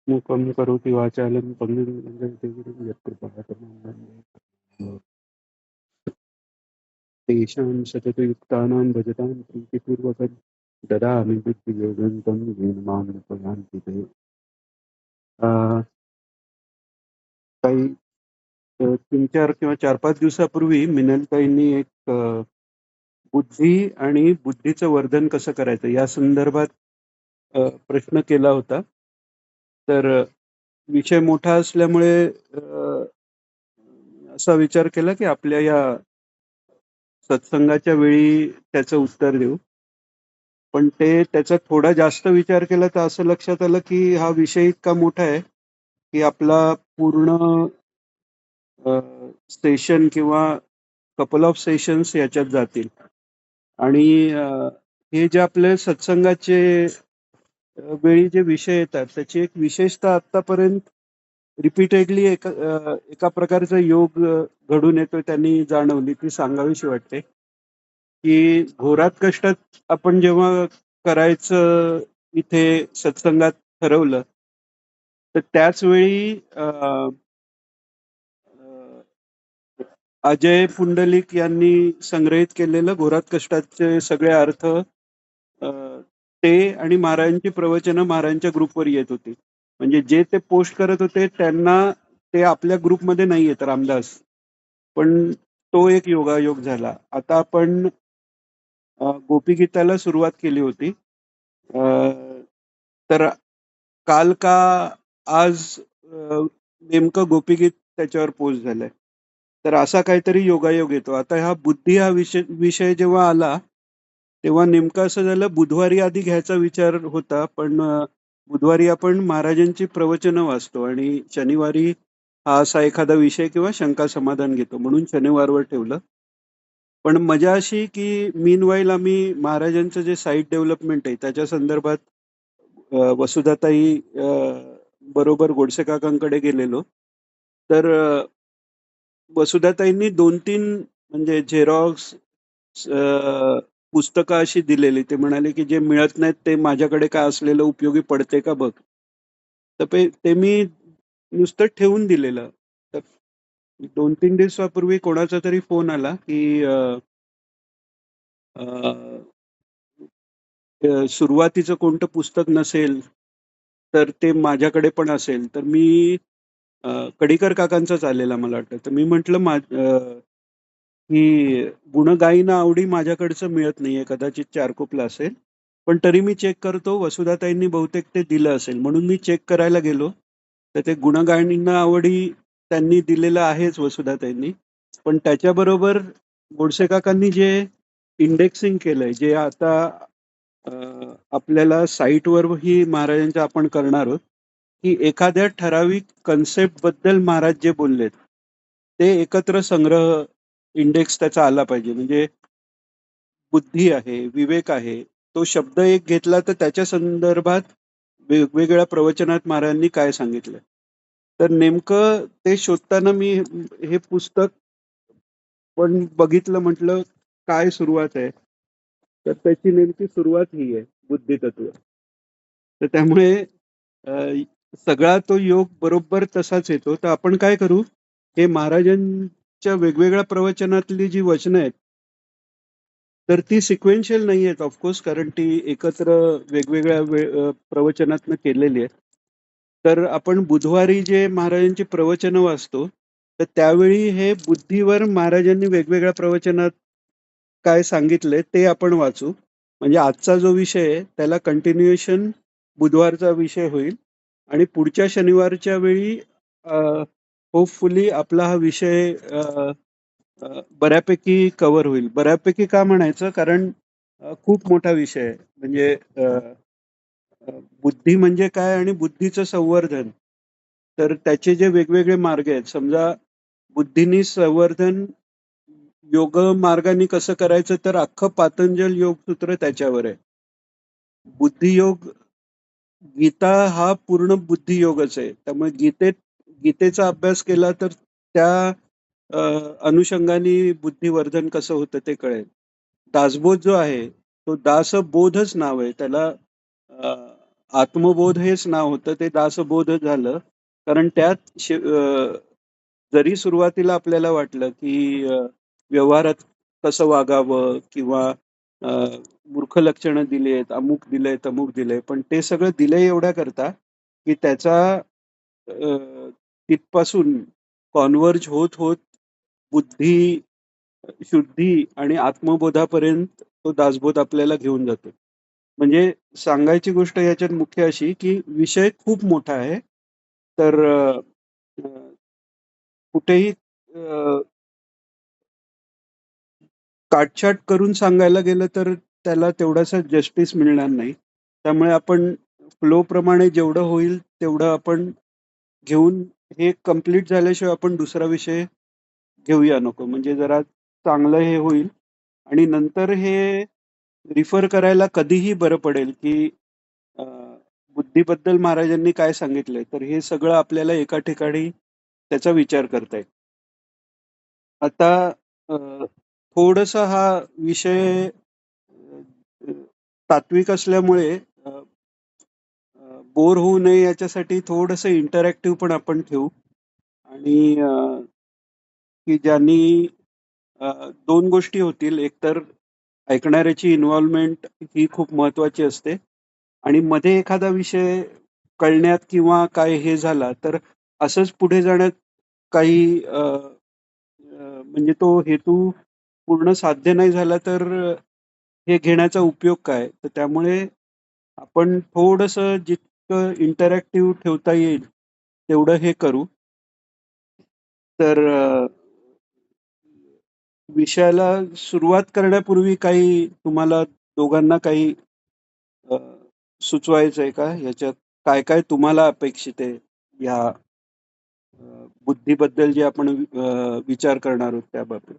मूकं करोति वाचालं पङ्गुं लङ्घयते गिरिं यत्कृपातमहं तेषां सततयुक्तानां भजतां प्रीतिपूर्वकं ददामि बुद्धियोगं तं येन माम् उपयान्ति ते. काही 3-4 किंवा 4-5 दिवसापूर्वी मिनलताईंनी एक बुद्धी आणि बुद्धीचं वर्धन कसं करायचं या संदर्भात प्रश्न केला होता. तर विषय मोठा असल्यामुळे असा विचार केला की आपल्या या सत्संगाच्या वेळी त्याचं उत्तर देऊ. पण त्याचा थोडा जास्त विचार केला तर असं लक्षात आलं की हा विषय इतका मोठा आहे की आपला पूर्ण सेशन किंवा कपल ऑफ सेशन्स याच्यात जातील. आणि हे जे आपले सत्संगाचे वेळी जे विषय येतात त्याची एक विशेषता आतापर्यंत रिपीटेडली एका प्रकारचा योग घडून येतोय त्यांनी जाणवली, ती सांगावीशी वाटते. की घोरात कष्टात आपण जेव्हा करायचं इथे सत्संगात ठरवलं, तर त्याच वेळी अजय पुंडलिक यांनी संग्रहित केलेलं घोरात कष्टाचे सगळे अर्थ ते आणि महाराजांची प्रवचनं महाराजांच्या ग्रुपवर येत होती. म्हणजे जे ते पोस्ट करत होते त्यांना ते आपल्या ग्रुपमध्ये नाही येत रामदास. पण तो एक योगायोग झाला. आता आपण गोपीगीताला सुरुवात केली होती. तर काल का आज नेमकं गोपीगीत त्याच्यावर पोस्ट झालंय. तर असा काहीतरी योगायोग येतो. आता हा बुद्धी हा विषय जेव्हा आला तेव्हा नेमकं असं झालं, बुधवारी आधी घ्यायचा विचार होता, पण बुधवारी आपण महाराजांची प्रवचनं वाचतो आणि शनिवारी हा असा एखादा विषय किंवा शंका समाधान घेतो, म्हणून शनिवारवर ठेवलं. पण मजा अशी की मीनवाईल आम्ही महाराजांचं जे साईट डेव्हलपमेंट आहे त्याच्या संदर्भात वसुधाताई बरोबर गोडसे काकांकडे गेलेलो. तर वसुधाताईंनी 2-3 म्हणजे झेरॉक्स पुस्तकं अशी दिलेली. ते म्हणाले की जे मिळत नाहीत ते माझ्याकडे काय असलेलं उपयोगी पडते का बघ. तर ते मी नुसतं ठेवून दिलेलं. तर 2-3 दिवसापूर्वी कोणाचा तरी फोन आला की सुरुवातीचं कोणतं पुस्तक नसेल तर ते माझ्याकडे पण असेल. तर मी कडिकर काकांचाच आलेला मला वाटतं. तर मी म्हटलं की गुणगायीना आवडी माझ्याकडचं मिळत नाहीये, कदाचित चारकोपला असेल. पण तरी मी चेक करतो, वसुधाताईंनी बहुतेक ते दिलं असेल. म्हणून मी चेक करायला गेलो. तर ते गुणगायींना आवडी त्यांनी दिलेलं आहेच वसुधाताईंनी. पण त्याच्याबरोबर गोडसे काकांनी जे इंडेक्सिंग केलंय, जे आता आपल्याला साईटवरही महाराजांच्या आपण करणार आहोत, की एखाद्या ठराविक कन्सेप्ट बद्दल महाराज जे बोललेत ते एकत्र संग्रह इंडेक्स त्याचा आला पाहिजे. म्हणजे बुद्धी आहे, विवेक आहे, तो शब्द एक घेतला तर त्याच्या संदर्भात वेगवेगळ्या प्रवचनात महाराजांनी काय सांगितलं. तर नेमकं ते शोधताना मी हे पुस्तक पण बघितलं, म्हटलं काय सुरुवात आहे. तर त्याची नेमकी सुरुवात ही आहे, बुद्धितत्व. तर त्यामुळे सगळा तो योग बरोबर तसाच येतो. तर आपण काय करू, हे महाराजांच्या वेगवेगळ्या प्रवचनातली जी वचनं आहेत तर ती सिक्वेन्शियल नाही आहेत ऑफकोर्स, कारण ती एकत्र वेगवेगळ्या प्रवचनातनं केलेली आहे. तर आपण बुधवारी जे महाराजांची प्रवचनं वाचतो तर त्यावेळी हे बुद्धीवर महाराजांनी वेगवेगळ्या प्रवचनात काय सांगितलंय ते आपण वाचू. म्हणजे आजचा जो विषय आहे त्याला कंटिन्युएशन बुधवारचा विषय होईल आणि पुढच्या शनिवारच्या वेळी होपफुली आपला हा विषय बऱ्यापैकी कव्हर होईल. बऱ्यापैकी का म्हणायचं, कारण खूप मोठा विषय आहे. म्हणजे बुद्धी म्हणजे काय आणि बुद्धीचं संवर्धन. तर त्याचे जे वेगवेगळे मार्ग आहेत, समजा बुद्धीनी संवर्धन योग मार्गाने कसं करायचं, तर अख्खं पातंजल योगसूत्र त्याच्यावर आहे. बुद्धियोग, गीता हा पूर्ण बुद्धियोगच आहे. त्यामुळे गीतेचा अभ्यास केला तर त्या अनुषंगाने बुद्धिवर्धन कसं होतं ते कळेल. दासबोध जो आहे तो दासबोधच नाव आहे त्याला. आत्मबोध हेच नाव होतं, ते दासबोध झालं. कारण त्यात जरी सुरुवातीला आपल्याला वाटलं, की व्यवहारात कसं वागावं किंवा अ, मूर्ख लक्षणं दिली आहेत, अमुक दिलंय, तमुक दिलंय. पण ते सगळं दिलंय एवढ्याकरता, की त्याचा तिथपासून कॉन्व्हर्ज होत बुद्धी, शुद्धी आणि आत्मबोधापर्यंत तो दासबोध आपल्याला घेऊन जातो. म्हणजे सांगायची गोष्ट याच्यात मुख्य अशी, की विषय खूप मोठा आहे. तर अ, कुठेही काटछाट करून सांगायला गेलं तर त्याला तेवढासा जस्टिस मिळणार नाही. त्यामुळे आपण फ्लोप्रमाणे जेवढं होईल तेवढं आपण घेऊन हे कंप्लीट झाल्याशिवाय आपण दुसरा विषय घेऊया नको. म्हणजे जरा चांगलं हे होईल आणि नंतर हे रिफर करायला कधीही बरं पडेल, की अ, बुद्धीबद्दल महाराजांनी काय सांगितलंय, तर हे सगळं आपल्याला एका ठिकाणी त्याचा विचार करता येईल. आता अ, थोडंसं हा विषय अ, तात्विक असल्यामुळे अ, बोर होऊ नये याच्यासाठी थोडंसं इंटरॅक्टिव्ह पण आपण ठेवू आणि की ज्यांनी 2 गोष्टी होतील. एकतर ऐकणाऱ्याची इन्व्हॉल्वमेंट ही खूप महत्वाची असते आणि मध्ये एखादा विषय कळण्यात किंवा काय हे झाला, तर असंच पुढे जाण्यात काही म्हणजे तो हेतू पूर्ण साध्य नाही झाला, तर हे घेण्याचा उपयोग काय? तर त्यामुळे आपण थोडंसं जितकं इंटरॅक्टिव्ह ठेवता येईल, तेवढं हे करू. तर विषयाला सुरुवात करण्यापूर्वी काही तुम्हाला दोघांना काही अ, सुचवायचंय का? ह्याच्यात काय-काय तुम्हाला अपेक्षित आहे या बुद्धीबद्दल जे आपण विचार करणार आहोत त्याबाबत?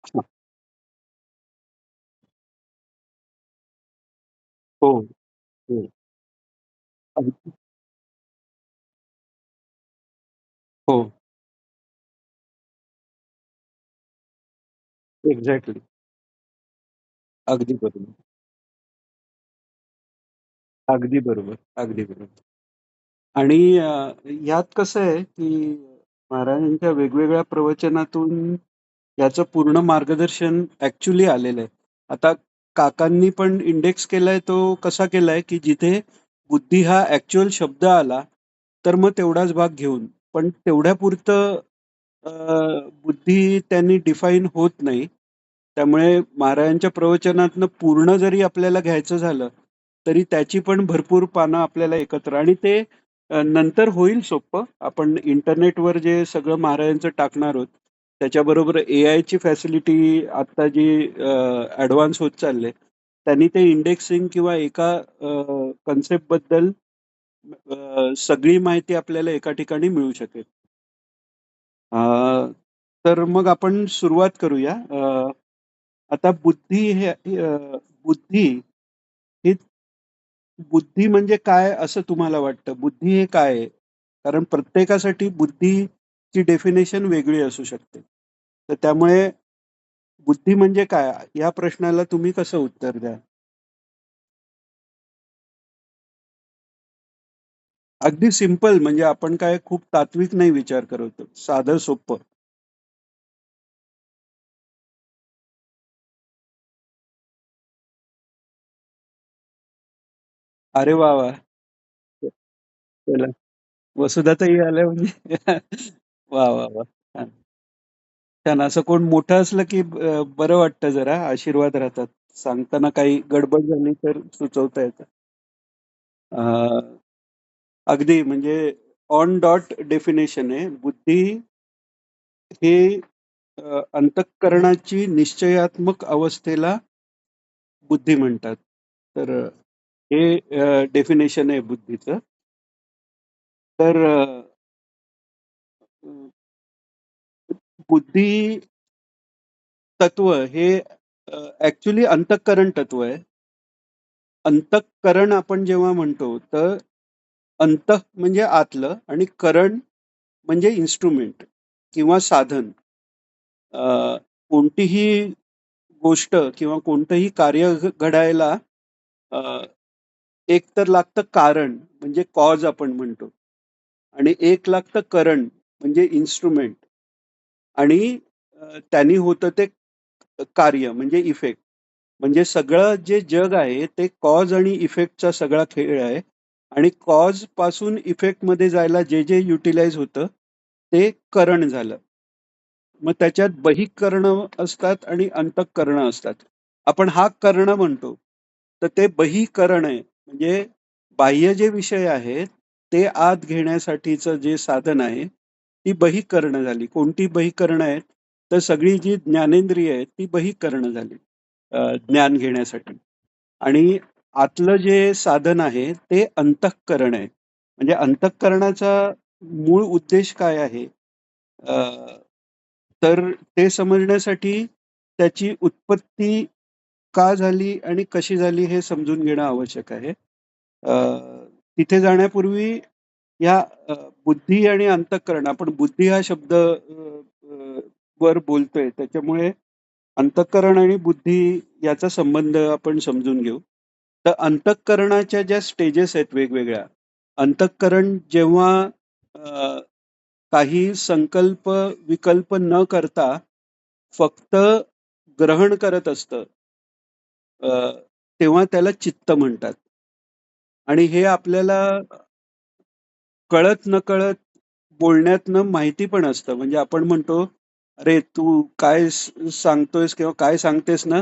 हां. हो, हो. अगदी. हो, एक्झॅक्टली. अगदी बरोबर. अगदी बरोबर. अगदी बरोबर. आणि यात कसं आहे, की महाराजांच्या वेगवेगळ्या प्रवचनातून याचं पूर्ण मार्गदर्शन ॲक्चुअली आलेलं आहे. आता काकांनी पण इंडेक्स केलाय तो कसा केलाय, की जिथे बुद्धी हा ॲक्चुअल शब्द आला, तर मग तेवढाच भाग घेऊन. पण तेवढ्यापुरतं अ, बुद्धी त्यांनी डिफाईन होत नाही. त्यामुळे महाराजांच्या प्रवचनातनं पूर्ण जरी आपल्याला घ्यायचं झालं, तरी त्याची पण भरपूर पानं आपल्याला एकत्र आणि ते नंतर होईल सोप्पं. आपण इंटरनेटवर जे सगळं महाराजांचं टाकणार आहोत, त्याच्याबरोबर एआयची फॅसिलिटी आता जी ॲडव्हान्स होत चालली त्यांनी ते इंडेक्सिंग किंवा एका कन्सेप्टबद्दल सगळी माहिती आपल्याला एका ठिकाणी मिळू शकेल. अ, तर मग आपण सुरुवात करूया. आता बुद्धी ही बुद्धी म्हणजे काय असं तुम्हाला वाटतं? बुद्धी हे काय आहे? कारण प्रत्येकासाठी बुद्धीची डेफिनेशन वेगळी असू शकते. तर त्यामुळे बुद्धी म्हणजे काय? या प्रश्नाला तुम्ही कसं उत्तर द्याल? अगदी सिंपल म्हणजे आपण काय खूप तात्विक नाही विचार करत आहोत. साधं सोप्पं. अरे वाह! वाह! चला वसुधाताई आल्या म्हणजे वाह! वाह! वाह! छान. छान. असं कोण मोठं असलं की बरं वाटतं जरा, आशीर्वाद राहतात. सांगताना काही गडबड झाली तर सुचवता येतं. अ, अगदी म्हणजे ऑन डॉट डेफिनेशन आहे. बुद्धी हे अंतःकरणाची निश्चयात्मक अवस्थेला बुद्धी म्हणतात. तर हे डेफिनेशन आहे बुद्धीचं. तर बुद्धी तत्व हे ॲक्चुअली अंतःकरण तत्व आहे. अंतःकरण आपण जेव्हा म्हणतो, तर अंतः म्हणजे आतलं आणि करण म्हणजे इन्स्ट्रुमेंट. किंवा साधन कोणतीही गोष्ट किंवा कोणतंही कार्य घडायला अ, एक तर लागतं कारण म्हणजे कॉज आपण म्हणतो आणि एक लागतं करंट म्हणजे इन्स्ट्रुमेंट आणि त्यांनी होतं ते कार्य म्हणजे इफेक्ट. म्हणजे सगळं जे जग आहे ते कॉज आणि इफेक्टचा सगळा खेळ आहे आणि कॉज पासून इफेक्टमध्ये जायला जे युटिलाइज होतं ते करण झालं. मग त्याच्यात बहिःकरणं असतात आणि अंतःकरणं असतात. आपण हा कर्ण म्हणतो. तर ते बहिःकरण आहे. म्हणजे बाह्य जे विषय आहेत, ते आत घेण्यासाठीचं जे साधन आहे, ती बहिःकरणं झाली. कोणती बहिःकरणं आहेत? तर सगळी जी ज्ञानेंद्रिय आहेत, ती बहिःकरणं झाली ज्ञान घेण्यासाठी. आणि आतलं जे साधन आहे, ते अंतःकरण आहे. म्हणजे अंतःकरणाचा मूळ उद्देश काय आहे? अ, तर ते समजण्यासाठी त्याची उत्पत्ती का झाली आणि कशी झाली हे समजून घेणं आवश्यक आहे. अ, तिथे जाण्यापूर्वी या बुद्धी आणि अंतःकरण आपण बुद्धी हा शब्द वर बोलतोय त्याच्यामुळे अंतःकरण आणि बुद्धी याचा संबंध आपण समजून घेऊ. तर अंतःकरणाच्या ज्या स्टेजेस आहेत वेगवेगळ्या, अंतःकरण जेव्हा अ, काही संकल्प, विकल्प न करता फक्त ग्रहण करत असतं, अ, तेव्हा त्याला चित्त म्हणतात. आणि हे आपल्याला कळत-नकळत बोलण्यातनं माहिती पण असतं. म्हणजे आपण म्हणतो, "अरे, तू काय सांगतोयस किंवा काय सांगतेस ना,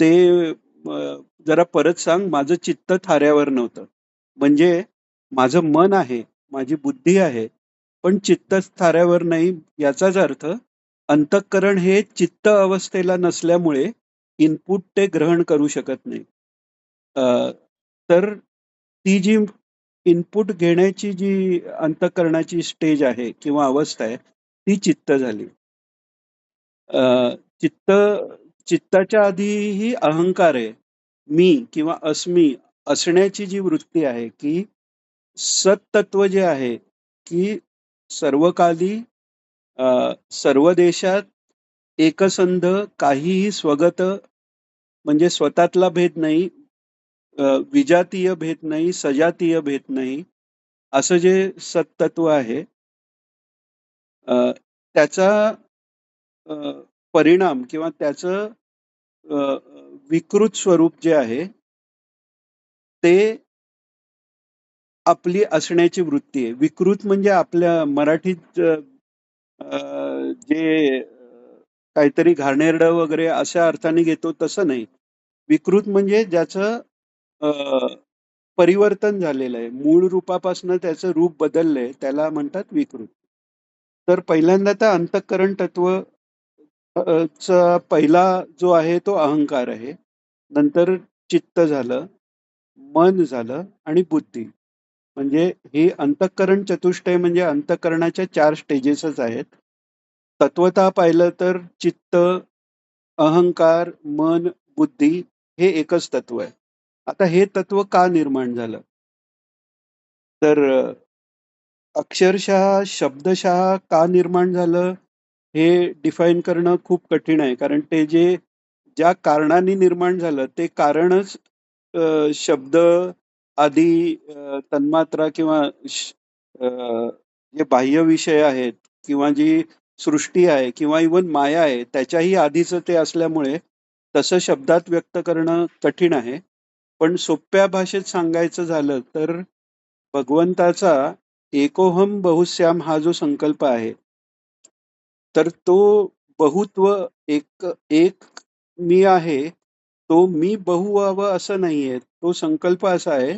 ते अ, जरा परत सांग. माझं चित्त थाऱ्यावर नव्हतं." म्हणजे माझं मन आहे, माझी बुद्धी आहे, पण चित्तच थाऱ्यावर नाही. याचाच अर्थ अंतःकरण हे चित्त अवस्थेला नसल्यामुळे इनपुट ते ग्रहण करू शकत नाही. अ, तर ती जी इनपुट घेण्याची जी अंतःकरणाची स्टेज आहे किंवा अवस्था आहे, ती चित्त झाली. अ, चित्त चित्ताच्या आधीही अहंकार आहे. मी किंवा अस्मी असण्याची जी वृत्ती आहे, की सत्तत्व जे आहे, की सर्वकाली सर्व देशात एकसंध काहीही स्वगत म्हणजे स्वतःतला भेद नाही, विजातीय भेद नाही, सजातीय भेद नाही. असं जे सत्तत्व आहे अ, त्याचा अ, परिणाम किंवा त्याचं विकृत स्वरूप जे आहे, ते आपली असण्याची वृत्ती आहे. विकृत म्हणजे आपल्या मराठीत अ, जे काहीतरी घाणेरडं वगैरे अशा अर्थाने घेतो तसं नाही. विकृत म्हणजे ज्याचं अ, परिवर्तन झालेलं आहे. मूळ रूपापासून त्याचं रूप बदललंय, त्याला म्हणतात विकृत. तर पहिल्यांदा तर अंतःकरण तत्व चा पहिला जो आहे तो अहंकार आहे. नंतर चित्त झालं, मन झालं आणि बुद्धी. म्हणजे ही अंतःकरण चतुष्टय म्हणजे अंतःकरणाच्या 4 स्टेजेसच आहेत. तत्वतः पाहिलं तर चित्त, अहंकार, मन, बुद्धी हे एकच तत्व आहे. आता हे तत्व का निर्माण झालं? तर अक्षरशः, शब्दशः का निर्माण झालं, हे डिफाईन करणं खूप कठीण आहे. कारण ते ज्या कारणाने निर्माण झालं, ते कारणच शब्द आदी तन्मात्रा किंवा अ, जे बाह्य विषय आहेत किंवा जी सृष्टी आहे किंवा इव्हन माया आहे, त्याच्याही आधीचं ते असल्यामुळे तसं शब्दात व्यक्त करणं कठीण आहे. पण सोप्या भाषेत सांगायचं झालं तर भगवंताचा एकोहम बहुश्याम हा जो संकल्प आहे, तर तो बहुत्व एक एक मी आहे, तो मी बहु व्हावं असं नाहीये. तो संकल्प असा आहे,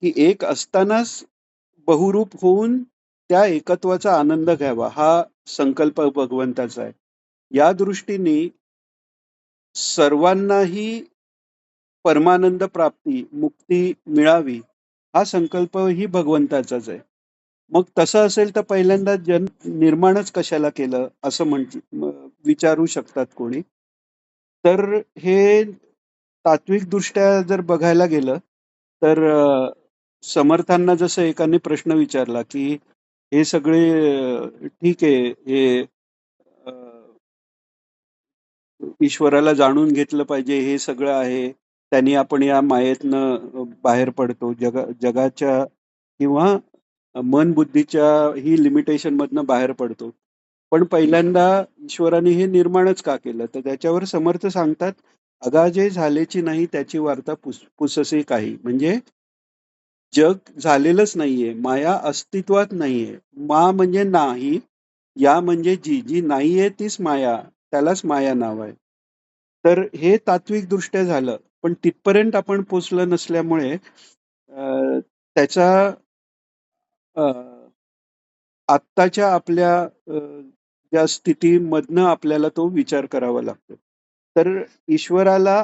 की एक असतानाच बहुरूप होऊन त्या एकत्वाचा आनंद घ्यावा, हा संकल्प भगवंताचा आहे. या दृष्टीने सर्वांनाही परमानंद प्राप्ती, मुक्ती मिळावी, हा संकल्पही भगवंताचाच आहे. मग तसं असेल तर पहिल्यांदा निर्माणच कशाला केलं असं विचारू शकतात कोणी. तर हे तात्विकदृष्ट्या जर बघायला गेलं, तर समर्थांना जसं एकाने प्रश्न विचारला, की हे सगळे ठीक आहे. हे अ, ईश्वराला जाणून घेतलं पाहिजे हे सगळं आहे. त्यांनी आपण या मायेतनं बाहेर पडतो. जगाच्या किंवा मन बुद्धीच्या ही लिमिटेशनमधनं बाहेर पडतो. पण पहिल्यांदा ईश्वराने हे निर्माणच का केलं? तर त्याच्यावर समर्थ सांगतात, "अगाजे झालेची नाही त्याची वार्ता पुससे काही." म्हणजे जग झालेलंच नाहीये. माया अस्तित्वात नाहीये. मा म्हणजे नाही, या म्हणजे जी. जी नाहीये तीच माया. त्यालाच माया नाव आहे. तर हे तात्विकदृष्ट्या झालं. पण तिथपर्यंत आपण पोहोचलं नसल्यामुळे त्याचा अ, आत्ताच्या आपल्या ज्या स्थितीमधनं आपल्याला तो विचार करावा लागतो. तर ईश्वराला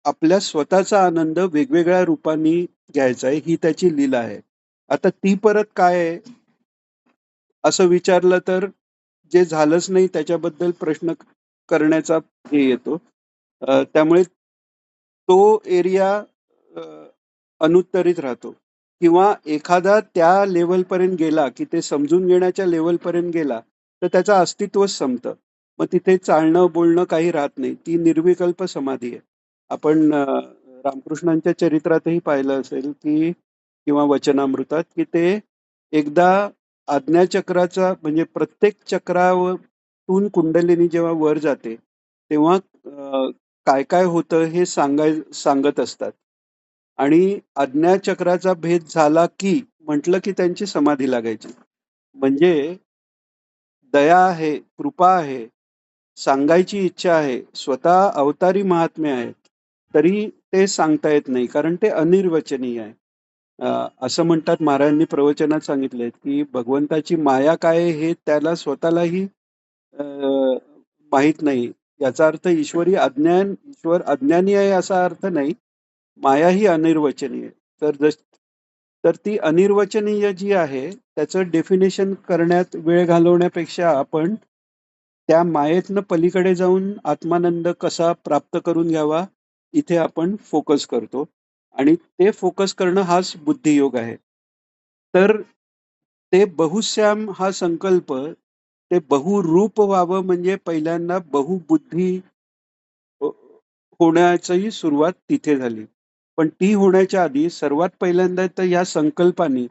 आपल्या स्वतःचा आनंद वेगवेगळ्या रूपांनी घ्यायचा आहे, ही त्याची लीला आहे. आता ती परत काय आहे, असं विचारलं तर जे झालंच नाही त्याच्याबद्दल प्रश्न करण्याचा हे येतो. त्यामुळे तो एरिया अ, अनुत्तरित राहतो किंवा एखादा त्या लेव्हलपर्यंत गेला, की ते समजून घेण्याच्या लेव्हलपर्यंत गेला, तर त्याचं अस्तित्वच संपतं. मग तिथे चालणं, बोलणं काही राहत नाही. ती निर्विकल्प समाधी आहे. आपण रामकृष्णांच्या चरित्रातही पाहिलं असेल, की किंवा वचनामृतात, की ते एकदा आज्ञाचक्राचा म्हणजे प्रत्येक चक्रातून कुंडलिनी जेव्हा वर जाते, तेव्हा काय काय होतं हे सांगत असतात. आणि आज्ञाचक्राचा भेद झाला की म्हटलं की त्यांची समाधी लागायची. म्हणजे दया आहे, कृपा आहे, सांगायची इच्छा आहे, स्वतः अवतारी महात्म्य आहेत, तरी ते सांगता येत नाही कारण ते अनिर्वचनीय आहे. असं म्हणतात महाराजांनी प्रवचनात सांगितलंय, की भगवंताची माया काय आहे हे त्याला स्वतःलाही अ, माहीत नाही. याचा अर्थ ईश्वर अज्ञानी आहे असा अर्थ नाही. माया ही अनिर्वचनीय आहे. तर ती अनिर्वचनीय जी आहे, त्याचं डेफिनेशन करण्यात वेळ घालवण्यापेक्षा आपण त्या मायेतनं पलीकडे जाऊन आत्मानंद कसा प्राप्त करून घ्यावा, इथे आपण फोकस करतो. आणि ते फोकस करणं हाच बुद्धियोग आहे. तर ते बहुश्याम हा संकल्प ते बहुरूप व्हावं म्हणजे पहिल्यांदा बहुबुद्धी हो होण्याची सुरुवात तिथे झाली. पण ती होण्याच्या आधी सर्वात पहिल्यांदा तर या संकल्पाने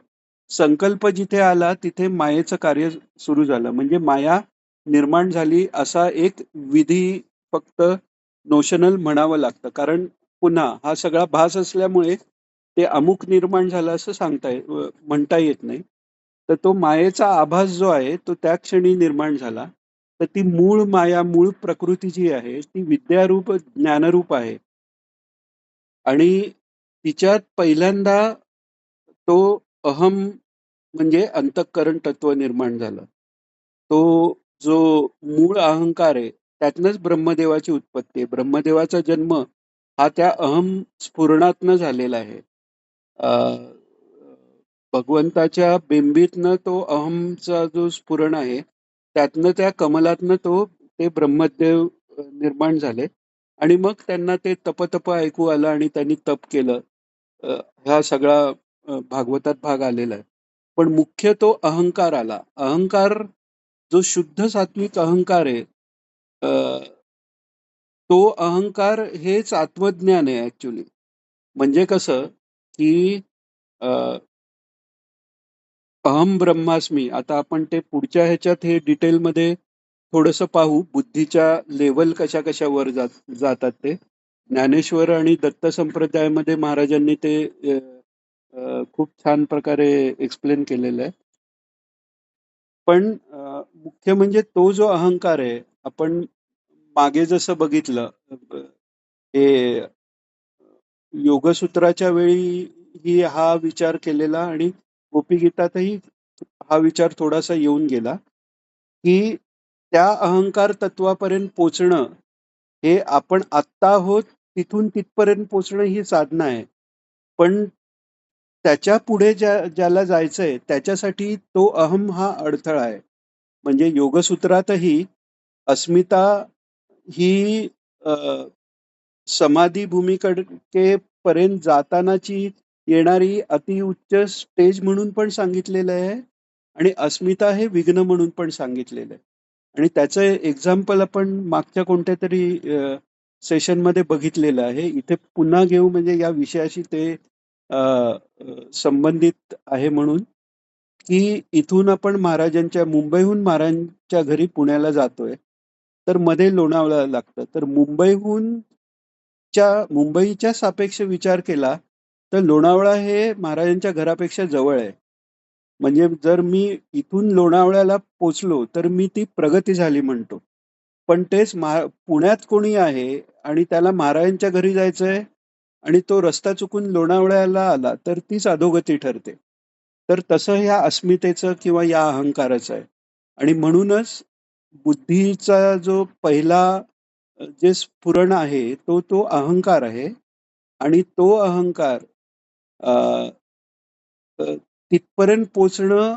संकल्प जिथे आला तिथे मायेचं कार्य सुरू झालं. म्हणजे माया निर्माण झाली असा एक विधी फक्त नोशनल म्हणावं लागतं. कारण पुन्हा हा सगळा भास असल्यामुळे ते अमुक निर्माण झालं असं म्हणता येत नाही. तर तो मायेचा आभास जो आहे तो त्या क्षणी निर्माण झाला. तर ती मूळ माया, मूळ प्रकृती जी आहे ती विद्यारूप, ज्ञानरूप आहे आणि तिच्यात पहिल्यांदा तो अहम म्हणजे अंतःकरण तत्व निर्माण झालं. तो जो मूळ अहंकार आहे त्यातनंच ब्रह्मदेवाची उत्पत्ती आहे. ब्रह्मदेवाचा जन्म हा त्या अहम स्फुरणातनं झालेला आहे. अ, भगवंताच्या बिंबीतनं तो अहमचा जो स्फुरण आहे, त्यातनं त्या कमलातनं ते ब्रह्मदेव निर्माण झाले आणि मग त्यांना ते तप ऐकू आलं आणि त्यांनी तप केलं. हा सगळा भागवतात भाग आलेला आहे. पण मुख्य तो अहंकार आला. अहंकार जो शुद्ध सात्विक अहंकार आहे, तो अहंकार हेच आत्मज्ञान आहे ऍक्च्युली. म्हणजे कसं, की अहम ब्रह्मास्मी. आता आपण ते पुढच्या ह्याच्यात हे डिटेलमध्ये थोडंसं पाहू. बुद्धीच्या लेव्हल कशा वर जातात ते. ज्ञानेश्वर आणि दत्त संप्रदायामध्ये महाराजांनी ते अ, खूप छान प्रकारे एक्सप्लेन केलेलं आहे. पण मुख्य म्हणजे तो जो अहंकार आहे, आपण मागे जसं बघितलं हे योगसूत्राच्या वेळी ही हा विचार केलेला आणि गोपीगीतातही हा विचार थोडासा येऊन गेला, की त्या अहंकार तत्वापर्यंत पोचणं हे आपण आत्ता आहोत तिथून तिथपर्यंत पोचणं ही साधना आहे. पण त्याच्या पुढे ज्याला जायचंय त्याच्यासाठी तो अहम हा अडथळा आहे. म्हणजे योगसूत्रातही अस्मिता ही समाधी भूमिके पर्यंत जातानाची येणारी अतिउच्च स्टेज म्हणून पण सांगितलेलं आहे आणि अस्मिता हे विघ्न म्हणून पण सांगितलेलं आहे. आणि त्याचं एक्झाम्पल आपण मागच्या कोणत्यातरी सेशनमध्ये बघितलेलं आहे. इथे पुन्हा घेऊ म्हणजे या विषयाशी ते संबंधित आहे म्हणून, की इथून आपण महाराजांच्या मुंबईहून महाराजांच्या घरी पुण्याला जातोय. तर मध्ये लोणावळा लागतं. तर मुंबईच्या सापेक्ष विचार केला, तर लोणावळा हे महाराजांच्या घरापेक्षा जवळ आहे. म्हणजे जर मी इथून लोणावळ्याला पोचलो, तर मी ती प्रगती झाली म्हणतो. पण तेच पुण्यात कोणी आहे आणि त्याला महाराजांच्या घरी जायचंय आणि तो रस्ता चुकून लोणावळ्याला आला, तर तीच अधोगती ठरते. तर तसं ह्या अस्मितेचं किंवा या अहंकाराचं आहे. आणि म्हणूनच बुद्धीचा जो पहिला जे स्फुरण आहे, तो अहंकार आहे. आणि तो अहंकार अ, अ, तिथपर्यंत पोचणं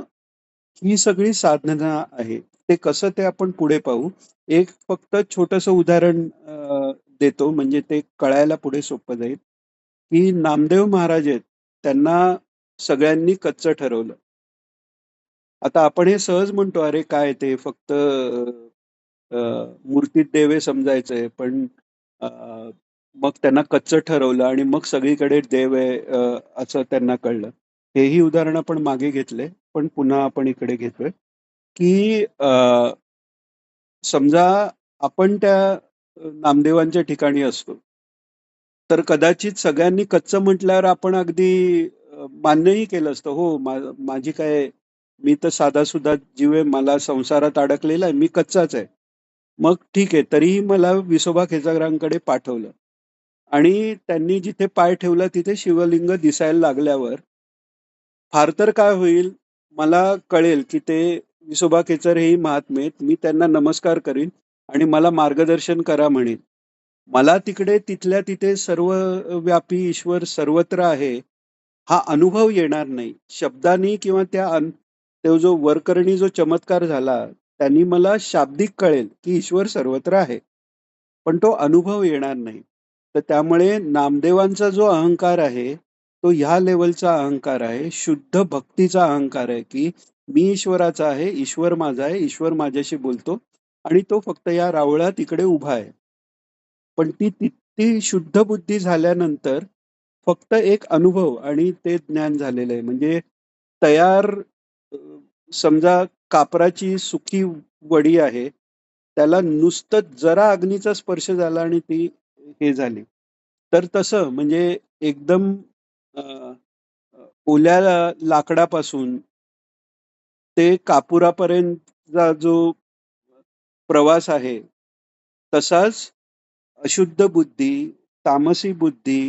ही सगळी साधना आहे. ते कसं ते आपण पुढे पाहू. एक फक्त छोटंसं उदाहरण देतो म्हणजे ते कळायला पुढे सोपं जाईल, की नामदेव महाराज आहेत. त्यांना सगळ्यांनी कच्चं ठरवलं. आता आपण हे सहज म्हणतो, "अरे काय ते फक्त मूर्तीत देव आहे समजायचंय." पण अ, मग त्यांना कच्चं ठरवलं आणि मग सगळीकडे देव आहे असं त्यांना कळलं. हेही उदाहरण आपण मागे घेतलंय, पण पुन्हा आपण इकडे घेतोय, की समजा आपण त्या नामदेवांच्या ठिकाणी असतो. तर कदाचित सगळ्यांनी कच्चं म्हटल्यावर आपण अगदी मान्यही केलं असतं. हो, माझी काय, मी तर साधासुधा जीव आहे, मला संसारात अडकलेला आहे, मी कच्चाच आहे. मग ठीक आहे, तरीही मला विसोबा खेचारांकडे पाठवलं आणि त्यांनी जिथे पाय ठेवला तिथे शिवलिंग दिसायला लागल्यावर फार तर काय होईल, मला कळेल की ते विसोबा केचर हेही महात्मे आहेत. मी त्यांना नमस्कार करीन आणि मला मार्गदर्शन करा म्हणेन. मला तिकडे तिथल्या तिथे सर्वव्यापी ईश्वर सर्वत्र आहे, हा अनुभव येणार नाही. शब्दांनी किंवा तो जो वरकरणी जो चमत्कार झाला, त्यांनी मला शाब्दिक कळेल, की ईश्वर सर्वत्र आहे. पण तो अनुभव येणार नाही. तर त्यामुळे नामदेवांचा जो अहंकार आहे, तो ह्या लेव्हलचा अहंकार आहे. शुद्ध भक्तीचा अहंकार आहे, की मी ईश्वराचा आहे, ईश्वर माझा आहे, ईश्वर माझ्याशी बोलतो आणि तो फक्त या रावळात इकडे उभा आहे. पण ती शुद्ध बुद्धी झाल्यानंतर फक्त एक अनुभव आणि ते ज्ञान झालेलं आहे. म्हणजे तयार अ, समजा कापराची सुकी वडी आहे. त्याला नुसतं जरा अग्नीचा स्पर्श झाला आणि ती हे झाली. तर तसं म्हणजे एकदम अ, अ, ओल्या लाकडापासून ते कापुरापर्यंतचा जो प्रवास आहे, तसाच अशुद्ध बुद्धी, तामसी बुद्धी,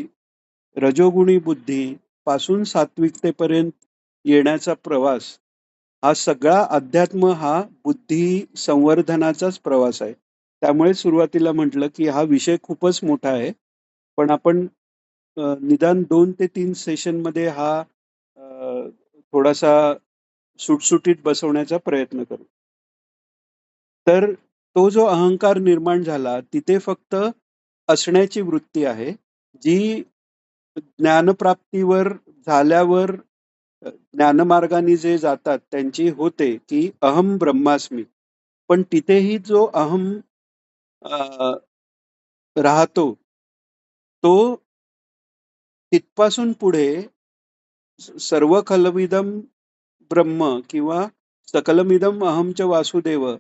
रजोगुणी बुद्धी पासून सात्विकतेपर्यंत येण्याचा प्रवास, हा सगळा अध्यात्म हा बुद्धी संवर्धनाचाच प्रवास आहे. त्यामुळे सुरुवातीला म्हटलं, की हा विषय खूपच मोठा आहे. पण आपण निदान 2 ते 3 सेशनमध्ये हा थोडासा सुटसुटीत बसवण्याचा प्रयत्न करू. तर तो जो अहंकार निर्माण झाला, तिथे फक्त असण्याची वृत्ती आहे, जी ज्ञानप्राप्तीवर झाल्यावर ज्ञानमार्गाने जे जातात त्यांची होते, की अहम ब्रह्मास्मी. पण तिथेही जो अहम अ, राहतो, तो तिथपासून पुढे सर्व खलविदम ब्रह्म किंवा सकलमिदम अहमच वासुदेव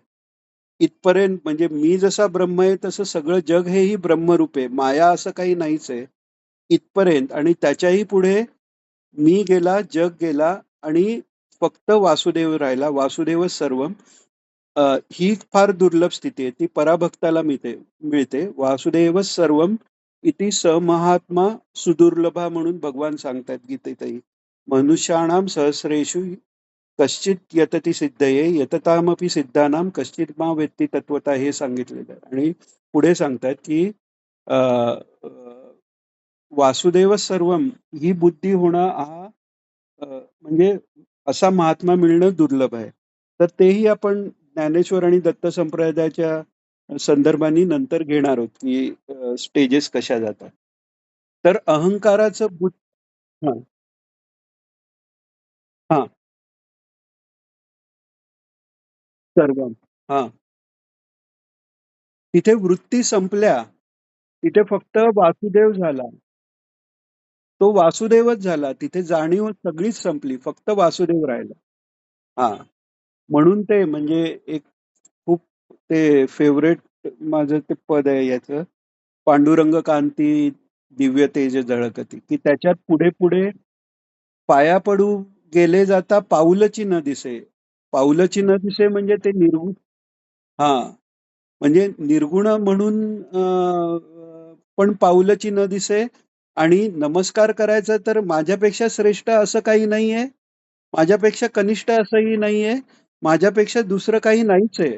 इथपर्यंत म्हणजे मी जसा ब्रह्म आहे तसं सगळं जग हेही ब्रह्मरूप आहे. माया असं काही नाहीच आहे. इथपर्यंत आणि त्याच्याही पुढे मी गेला, जग गेला आणि फक्त वासुदेव राहिला. वासुदेवच सर्वम. ही फार दुर्लभ स्थिती आहे. ती पराभक्ताला मिळते. वासुदेवच सर्वम इति समहात्मा सुदुर्लभा म्हणून भगवान सांगतात गीतेतही. मनुष्याणाम सहस्रेषु कश्चित यतती सिद्धये यततामपि सिद्धानाम कश्चित मा वेत्ती तत्वता हे सांगितलेलं आहे. आणि पुढे सांगतात की अ, अ, वासुदेव सर्वम ही बुद्धी होणं हा म्हणजे असा महात्मा मिळणं दुर्लभ आहे. तर तेही आपण ज्ञानेश्वर आणि दत्त संप्रदायाच्या संदर्भाने नंतर घेणार आहोत की स्टेजेस कशा जातात. तर अहंकाराचं हां, हां. सर्वम. हां. तिथे वृत्ती संपल्या. तिथे फक्त वासुदेव झाला. तो वासुदेवच झाला. तिथे जाणीव सगळीच संपली. फक्त वासुदेव राहिला. हां. म्हणून ते म्हणजे एक खूप ते फेव्हरेट माझं ते पद आहे याचं. पांडुरंग कांती दिव्य तेज झळकती, की त्याच्यात पुढे-पुढे पाया पडू गेले जाता पाऊलची न दिसे. पाऊलची न दिसे म्हणजे ते निर्गुण. हां. म्हणजे निर्गुण म्हणून पण पाऊलची न दिसे आणि नमस्कार करायचा तर माझ्यापेक्षा श्रेष्ठ असं काही नाहीये. माझ्यापेक्षा कनिष्ठ असंही नाहीये. माझ्यापेक्षा दुसरं काही नाहीच आहे.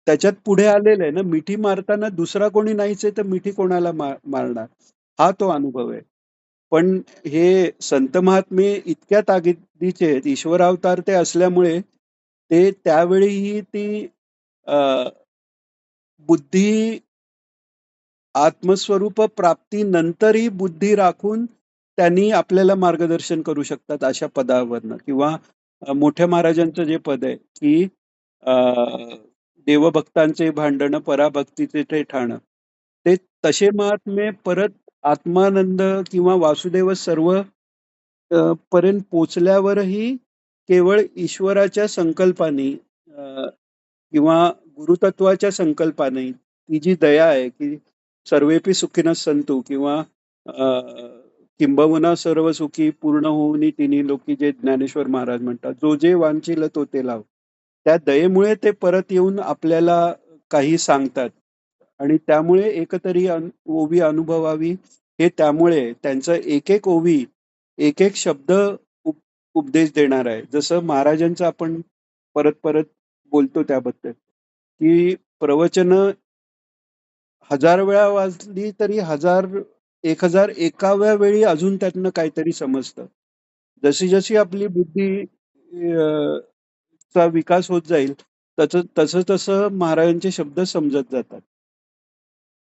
त्याच्यात पुढे आलेलं आहे ना, मिठी मारताना दुसरा कोणी नाहीच आहे, तर मिठी कोणाला मारणार? हा तो अनुभव आहे. पण हे संत महात्मे इतक्या ताकदीचे आहेत, ईश्वरावतार ते असल्यामुळे ते त्यावेळीही ती अ, बुद्धी आत्मस्वरूप प्राप्तीनंतरही बुद्धी राखून त्यांनी आपल्याला मार्गदर्शन करू शकतात अशा पदावरनं किंवा मोठ्या महाराजांचं जे पद आहे, की अ, देवभक्तांचे भांडणं पराभक्तीचे ते ठाणं. ते तसे महात्मे परत आत्मानंद किंवा वासुदेव सर्व पर्यंत पोचल्यावरही केवळ ईश्वराच्या संकल्पाने किंवा गुरुतत्वाच्या संकल्पाने ती जी दया आहे, की सर्वेपी सुखीनः सन्तु किंवा किंबहुना सर्व सुखी पूर्ण होऊनी तिन्ही लोकी जे ज्ञानेश्वर महाराज म्हणतात, "जो जे वांछिल तो ते लाव." त्या दयेमुळे ते परत येऊन आपल्याला काही सांगतात आणि त्यामुळे एकतरी ओवी अनुभवावी हे त्यामुळे त्यांचं एक-एक ओवी, एक-एक शब्द उप उपदेश देणार आहे. जसं महाराजांचं आपण परत-परत बोलतो त्याबद्दल, की प्रवचनं 1000 वेळा वाचली तरी 1001 वेळी अजून त्यातनं काहीतरी समजतं. जशी-जशी आपली बुद्धी चा विकास होत जाईल, तसं-तसं महाराजांचे शब्द समजत जातात.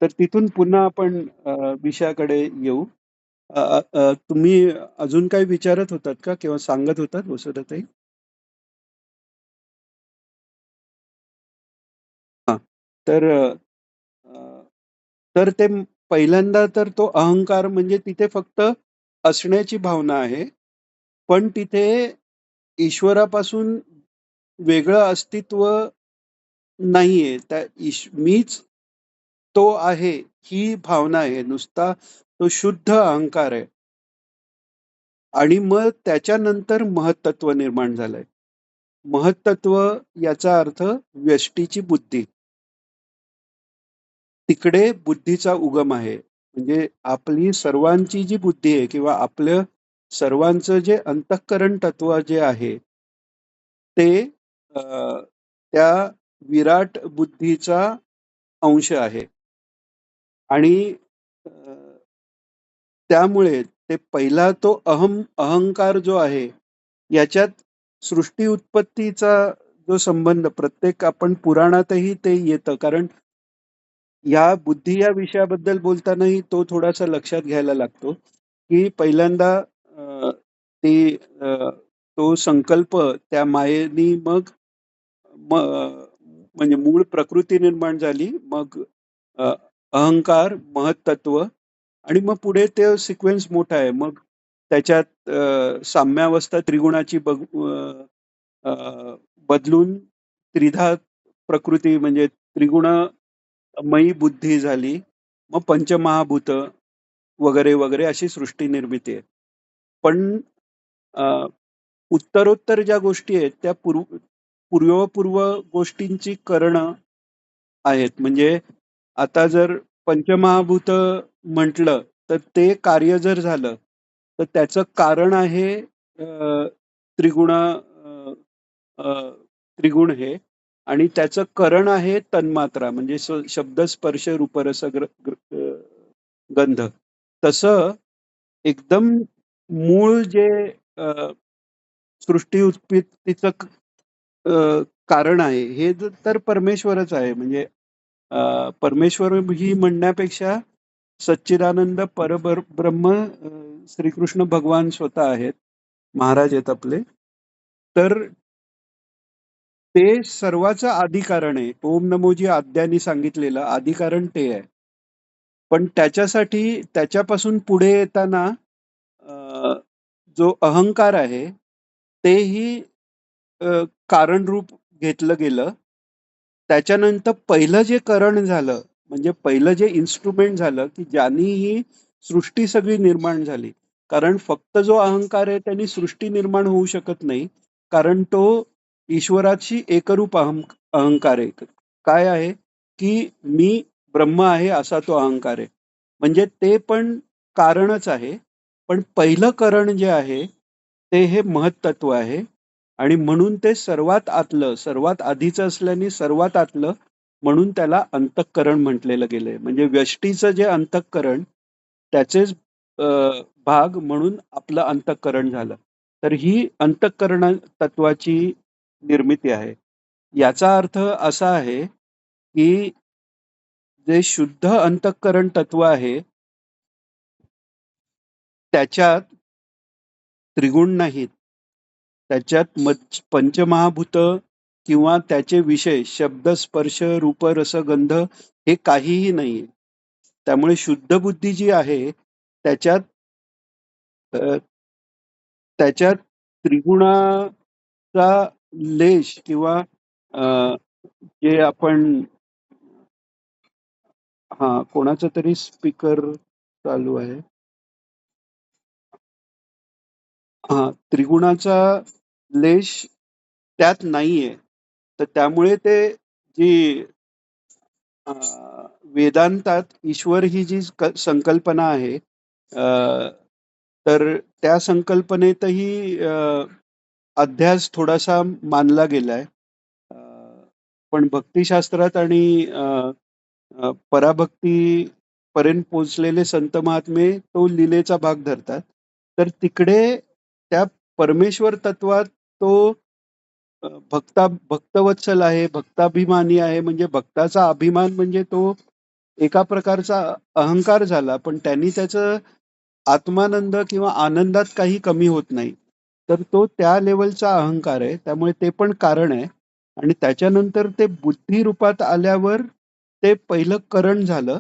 तर तिथून पुन्हा आपण विषयाकडे येऊ. तुम्ही अजून काही विचारत होतात का किंवा सांगत होतात वसुधाताई? हां. तर अ, तर ते पहिल्यांदा तर तो अहंकार म्हणजे तिथे फक्त असण्याची भावना आहे. पण तिथे ईश्वरापासून वेगळं अस्तित्व नाहीये. मीच तो आहे, ही भावना आहे. नुसता तो शुद्ध अहंकार आहे. आणि मग त्याच्यानंतर महत्तत्व निर्माण झालंय. महत्तत्व याचा अर्थ व्यष्टीची बुद्धी. तिकडे बुद्धीचा उगम आहे. म्हणजे आपली सर्वांची जी बुद्धी आहे किंवा आपलं सर्वांचं जे अंतःकरण तत्व जे आहे, ते अ, त्या विराट बुद्धीचा अंश आहे. आणि अ, त्यामुळे ते पहिला तो अहंकार जो आहे, याच्यात सृष्टी उत्पत्तीचा जो संबंध प्रत्येक आपण पुराणातही ते येतं. कारण या बुद्धी या विषयाबद्दल बोलतानाही तो थोडासा लक्षात घ्यायला लागतो, की पहिल्यांदा तो संकल्प त्या मायेनी मग म्हणजे मूळ प्रकृती निर्माण झाली. मग अ, अहंकार, महत्तत्व आणि मग पुढे ते सिक्वेन्स मोठा आहे. मग त्याच्यात साम्यावस्था त्रिगुणाची अ, बदलून त्रिधा प्रकृती म्हणजे त्रिगुणमयी बुद्धी झाली. मग पंचमहाभूतं वगैरे, वगैरे अशी सृष्टी निर्मिती आहे. पण अ, उत्तरोत्तर ज्या गोष्टी आहेत त्या पूर्वपूर्व गोष्टींची करणं आहेत. म्हणजे आता जर पंचमहाभूत म्हटलं, तर ते कार्य जर झालं, तर त्याचं कारण आहे त्रिगुण त्रिगुण हे आणि त्याचं करण आहे तन्मात्रा म्हणजे शब्द, स्पर्श, रूप, रस, गंध. तसं एकदम मूळ जे अ, सृष्टी उत्पत्तीचं कारण आहे, हे तर परमेश्वरच आहे. म्हणजे परमेश्वर ही म्हणण्यापेक्षा सच्चिदानंद परब्रह्म श्रीकृष्ण भगवान स्वतः आहेत. महाराज आहेत आपले. तर ते सर्वाचं आदिकारण आहे. ओम नमो जी आद्यांनी सांगितलेलं आदिकारण ते आहे. पण त्याच्यासाठी त्याच्यापासून पुढे येताना अ, जो अहंकार आहे, तेही कारणरूप घेतलं गेलं. त्याच्यानंतर पहिलं जे करण झालं, म्हणजे पहिलं जे इन्स्ट्रुमेंट झालं, की ज्यानी ही सृष्टी सगळी निर्माण झाली. कारण फक्त जो अहंकार आहे, त्यांनी सृष्टी निर्माण होऊ शकत नाही. कारण तो ईश्वराची एकरूप अहंकार आहे. काय आहे, की मी ब्रह्म आहे असा तो अहंकार आहे. म्हणजे ते पण कारणच आहे. पण पहिलं करण जे आहे, ते हे महत्तत्व आहे. आणि म्हणून ते सर्वात आतलं, सर्वात आधीचं असल्याने सर्वात आतलं, म्हणून त्याला अंतःकरण म्हटलेलं गेलंय. म्हणजे व्यष्टीचं जे अंतःकरण, त्याचेच अ, भाग म्हणून आपलं अंतःकरण झालं. तर ही अंतःकरण तत्वाची निर्मिती आहे. याचा अर्थ असा आहे, की जे शुद्ध अंतःकरण तत्व आहे, त्याच्यात त्रिगुण नाहीत. त्याच्यात पंचमहाभूत किंवा त्याचे विषय शब्द, स्पर्श, रूप, रस, गंध हे काहीही नाहीये. त्यामुळे शुद्ध बुद्धी जी आहे त्याच्यात अ, त्याच्यात त्रिगुणाचा लेश किंवा अ, जे आपण हा कोणाचा तरी स्पीकर चालू आहे. हा त्रिगुणाचा लेश त्यात नाहीये. तर त्यामुळे ते जी अ, वेदांतात ईश्वर ही जी संकल्पना आहे, तर त्या संकल्पनेतही अध्यास थोडासा मानला गेलाय. अ, पण भक्तिशास्त्रात आणि पराभक्तीपर्यंत पोहोचलेले संत महात्मे तो लीलेचा भाग धरतात. तर तिकडे त्या परमेश्वर तत्वात तो भक्तवत्सल आहे, भक्ताभिमानी आहे. म्हणजे भक्ताचा अभिमान म्हणजे तो एका प्रकारचा अहंकार झाला, पण त्यांनी त्याचं आत्मानंद किंवा आनंदात काही कमी होत नाही. तर तो त्या लेव्हलचा अहंकार आहे. त्यामुळे ते पण कारण आहे. आणि त्याच्यानंतर ते बुद्धी रूपात आल्यावर ते पहिलं करण झालं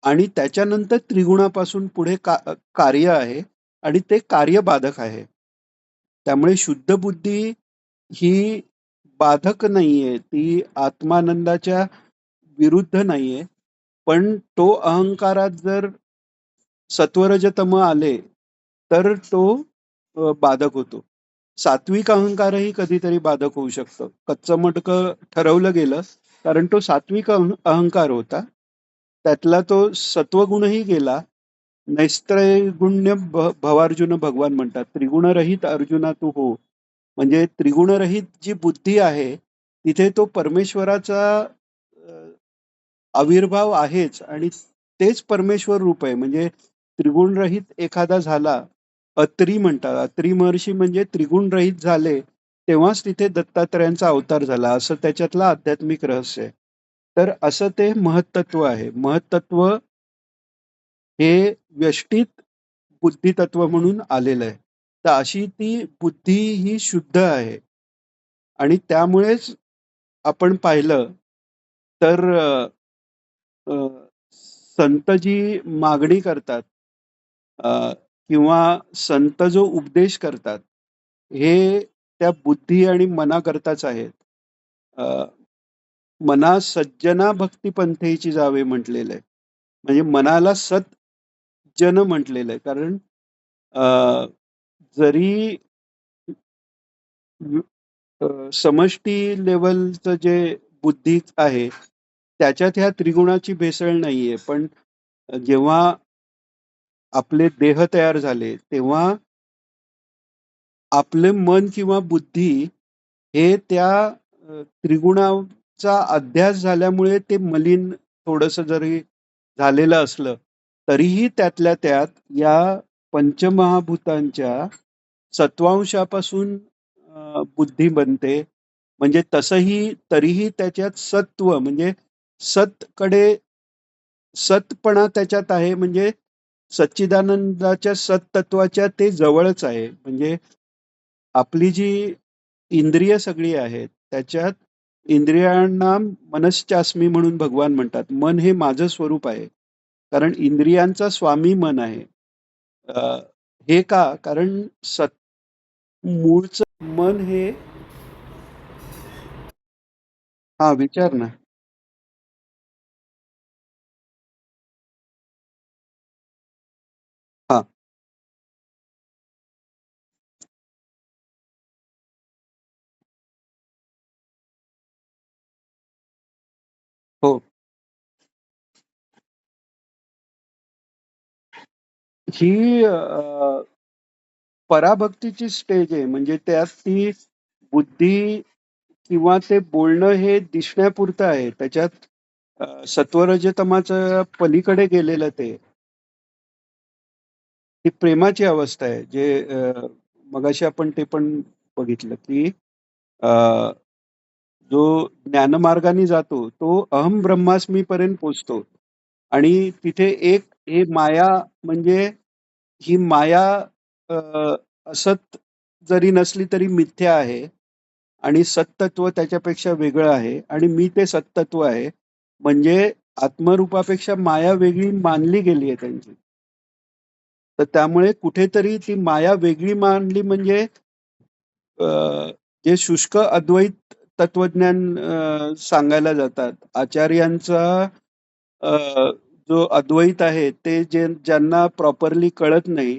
आणि त्याच्यानंतर त्रिगुणापासून पुढे कार्य आहे आणि ते कार्यबाधक आहे. त्यामुळे शुद्ध बुद्धी ही बाधक नाहीये. ती आत्मानंदाच्या विरुद्ध नाहीये. पण तो अहंकारात जर सत्वरजतम आले, तर तो बाधक होतो. सात्विक अहंकारही कधीतरी बाधक होऊ शकतं. कच्चं मटकं ठरवलं गेलं, कारण तो सात्विक अहंकार होता. त्यातला तो सत्वगुणही गेला. नैस्त्रैगुण्य भवार्जुन भगवान म्हणतात. त्रिगुणरहित अर्जुना तू हो. म्हणजे त्रिगुणरहित जी बुद्धी आहे, तिथे तो परमेश्वराचा आविर्भाव आहेच आणि तेच परमेश्वर रूप आहे. म्हणजे त्रिगुणरहित एखादा झाला, अत्री म्हणतात. अत्री महर्षी म्हणजे त्रिगुणरहित झाले, तेव्हाच तिथे दत्तात्रयांचा अवतार झाला, असं त्याच्यातलं आध्यात्मिक रहस्य आहे. तर असं ते महत्तत्व आहे. महत्तत्व हे व्यष्टीत बुद्धितत्व म्हणून आलेलं आहे. तर अशी ती बुद्धी ही शुद्ध आहे. आणि त्यामुळेच आपण पाहिलं तर अ, संत जी मागणी करतात अ, किंवा संत जो उपदेश करतात, हे त्या बुद्धी आणि मनाकरताच आहेत. अ, मना सज्जना भक्ती पंथेची जावे म्हटलेलं आहे. म्हणजे मनाला सज्जन म्हटलेलं आहे. कारण अ, जरी समष्टी लेव्हलचं जे बुद्धी आहे, त्याच्यात ह्या त्रिगुणाची भेसळ नाहीये. पण जेव्हा आपले देह तयार झाले, तेव्हा आपले मन किंवा बुद्धी हे त्या त्रिगुणाचा अध्यास झाल्यामुळे ते मलिन थोडंसं जरी झालेलं असलं, तरीही त्यातल्या त्यात या पंचमहाभूतांच्या सत्वांशापासून बुद्धी बनते. म्हणजे तसंही तरीही त्याच्यात सत्व म्हणजे सतकडे सतपणा त्याच्यात आहे. म्हणजे सच्चिदानंदाच्या सत्तत्वाच्या ते जवळच आहे. म्हणजे आपली जी इंद्रिय सगळी आहेत, त्याच्यात इंद्रियांना मनश्चास्मी म्हणून भगवान म्हणतात. मन हे माझं स्वरूप आहे. कारण इंद्रियांचा स्वामी मन आहे. अ, हे का? कारण मूळचं मन हे हा विचार ना. हा. हो. ही पराभक्तीची स्टेज आहे. म्हणजे त्यात ती बुद्धी किंवा ते बोलणं हे दिसण्यापुरतं आहे. त्याच्यात सत्वरजतमाच्या पलीकडे गेलेलं ते. ती प्रेमाची अवस्था आहे. जे मगाशी आपण ते पण बघितलं, की अ, जो ज्ञानमार्गाने जातो, तो अहम ब्रह्मास्मीपर्यंत पोहोचतो. आणि तिथे एक हे माया म्हणजे ही माया अ, असत जरी नसली तरी मिथ्या आहे आणि सत्तत्व त्याच्यापेक्षा वेगळं आहे आणि मी ते सत्तत्व आहे. म्हणजे आत्मरूपापेक्षा माया वेगळी मानली गेली आहे त्यांची. तर त्यामुळे कुठेतरी ती माया वेगळी मानली म्हणजे अ, जे शुष्क अद्वैत तत्वज्ञान सांगायला जातात. आचार्यांचा अ, जो अद्वैत आहे ते ज्यांना प्रॉपरली कळत नाही,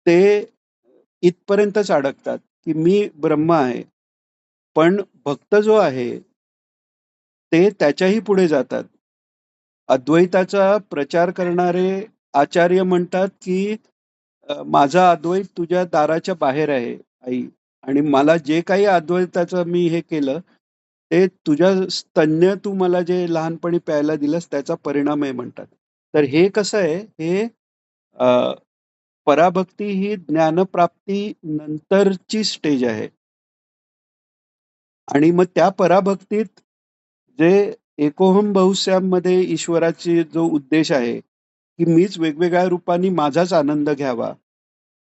ते इथपर्यंतच अडकतात, की मी ब्रह्म आहे. पण भक्त जो आहे, ते त्याच्याही पुढे जातात. अद्वैताचा प्रचार करणारे आचार्य म्हणतात, की माझा अद्वैत तुझ्या दाराच्या बाहेर आहे, आई. आणि मला जे काही अद्वैताचं मी हे केलं, ते तुझ्या स्तन्य तू मला जे लहानपणी प्यायला दिलंस त्याचा परिणाम आहे म्हणतात. तर हे कसं आहे, हे अ, पराभक्ती ही ज्ञानप्राप्ती नंतरची स्टेज आहे. आणि मग त्या पराभक्तीत जे एकोहम बहुश्याममध्ये ईश्वराची जो उद्देश आहे, की मीच वेगवेगळ्या रूपांनी माझाच आनंद घ्यावा.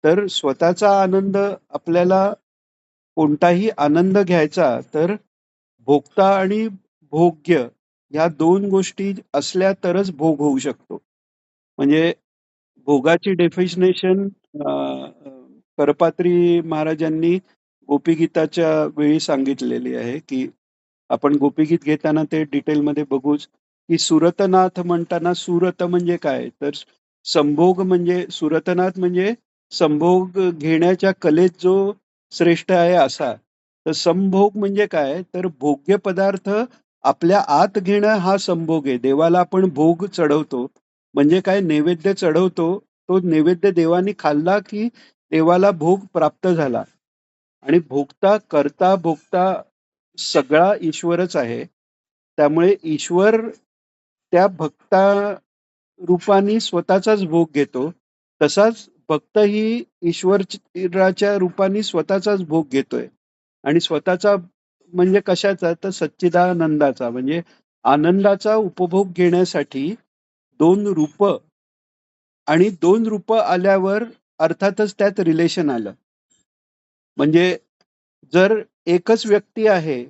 तर स्वतःचा आनंद आपल्याला कोणताही आनंद घ्यायचा तर भोगता आणि भोग्य ह्या 2 गोष्टी असल्या तरच भोग होऊ शकतो. म्हणजे भोगाची डेफिनेशन अ, अ, करपात्री महाराजांनी गोपीगीताच्या वेळी सांगितलेली आहे, की आपण गोपीगीत घेताना ते डिटेलमध्ये बघूच, की सुरतनाथ म्हणताना सुरत म्हणजे काय? तर संभोग म्हणजे सुरतनाथ म्हणजे संभोग घेण्याच्या कलेत जो श्रेष्ठ आहे असा. तर संभोग म्हणजे काय? तर भोग्य पदार्थ आपल्या आत घेणं हा संभोग आहे. देवाला आपण भोग चढवतो. म्हणजे काय नैवेद्य चढवतो, तो नैवेद्य देवाने खाल्ला, की देवाला भोग प्राप्त झाला. आणि भोगता, करता, भोगता सगळा ईश्वरच आहे. त्यामुळे ईश्वर त्या भक्ता रूपाने स्वतःचाच भोग घेतो. तसाच भक्तही ईश्वराच्या रूपाने स्वतःचाच भोग घेतोय. आणि स्वतःचा म्हणजे कशाचा? तर सच्चिदानंदाचा म्हणजे आनंदाचा उपभोग घेण्यासाठी 2 रूपं आणि 2 रूपं आल्यावर अर्थातच त्यात रिलेशन आलं. म्हणजे जर एकच व्यक्ती आहे,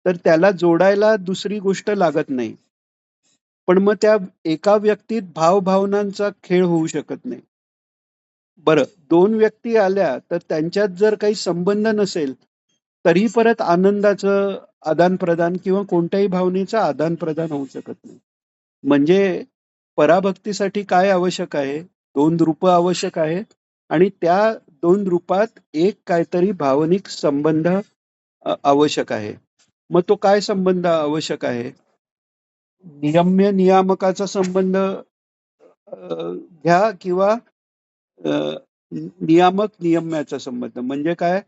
तर त्याला जोडायला दुसरी गोष्ट लागत नाही. पण मग त्या एका व्यक्तीत भावभावनांचा खेळ होऊ शकत नाही. बरं, 2 व्यक्ती आल्या, तर त्यांच्यात जर काही संबंध नसेल, तरी परत आनंदाचं आदान-प्रदान किंवा कोणत्याही भावनेचं आदान-प्रदान होऊ शकत नाही. म्हणजे पराभक्तीसाठी काय आवश्यक आहे? 2 रूपं आवश्यक आहेत आणि त्या 2 रूपात एक काहीतरी भावनिक संबंध आवश्यक आहे. मग तो काय संबंध आवश्यक आहे? नियम्य नियामकाचा संबंध घ्या किंवा अ, नियामक नियम्याचा संबंध. म्हणजे काय?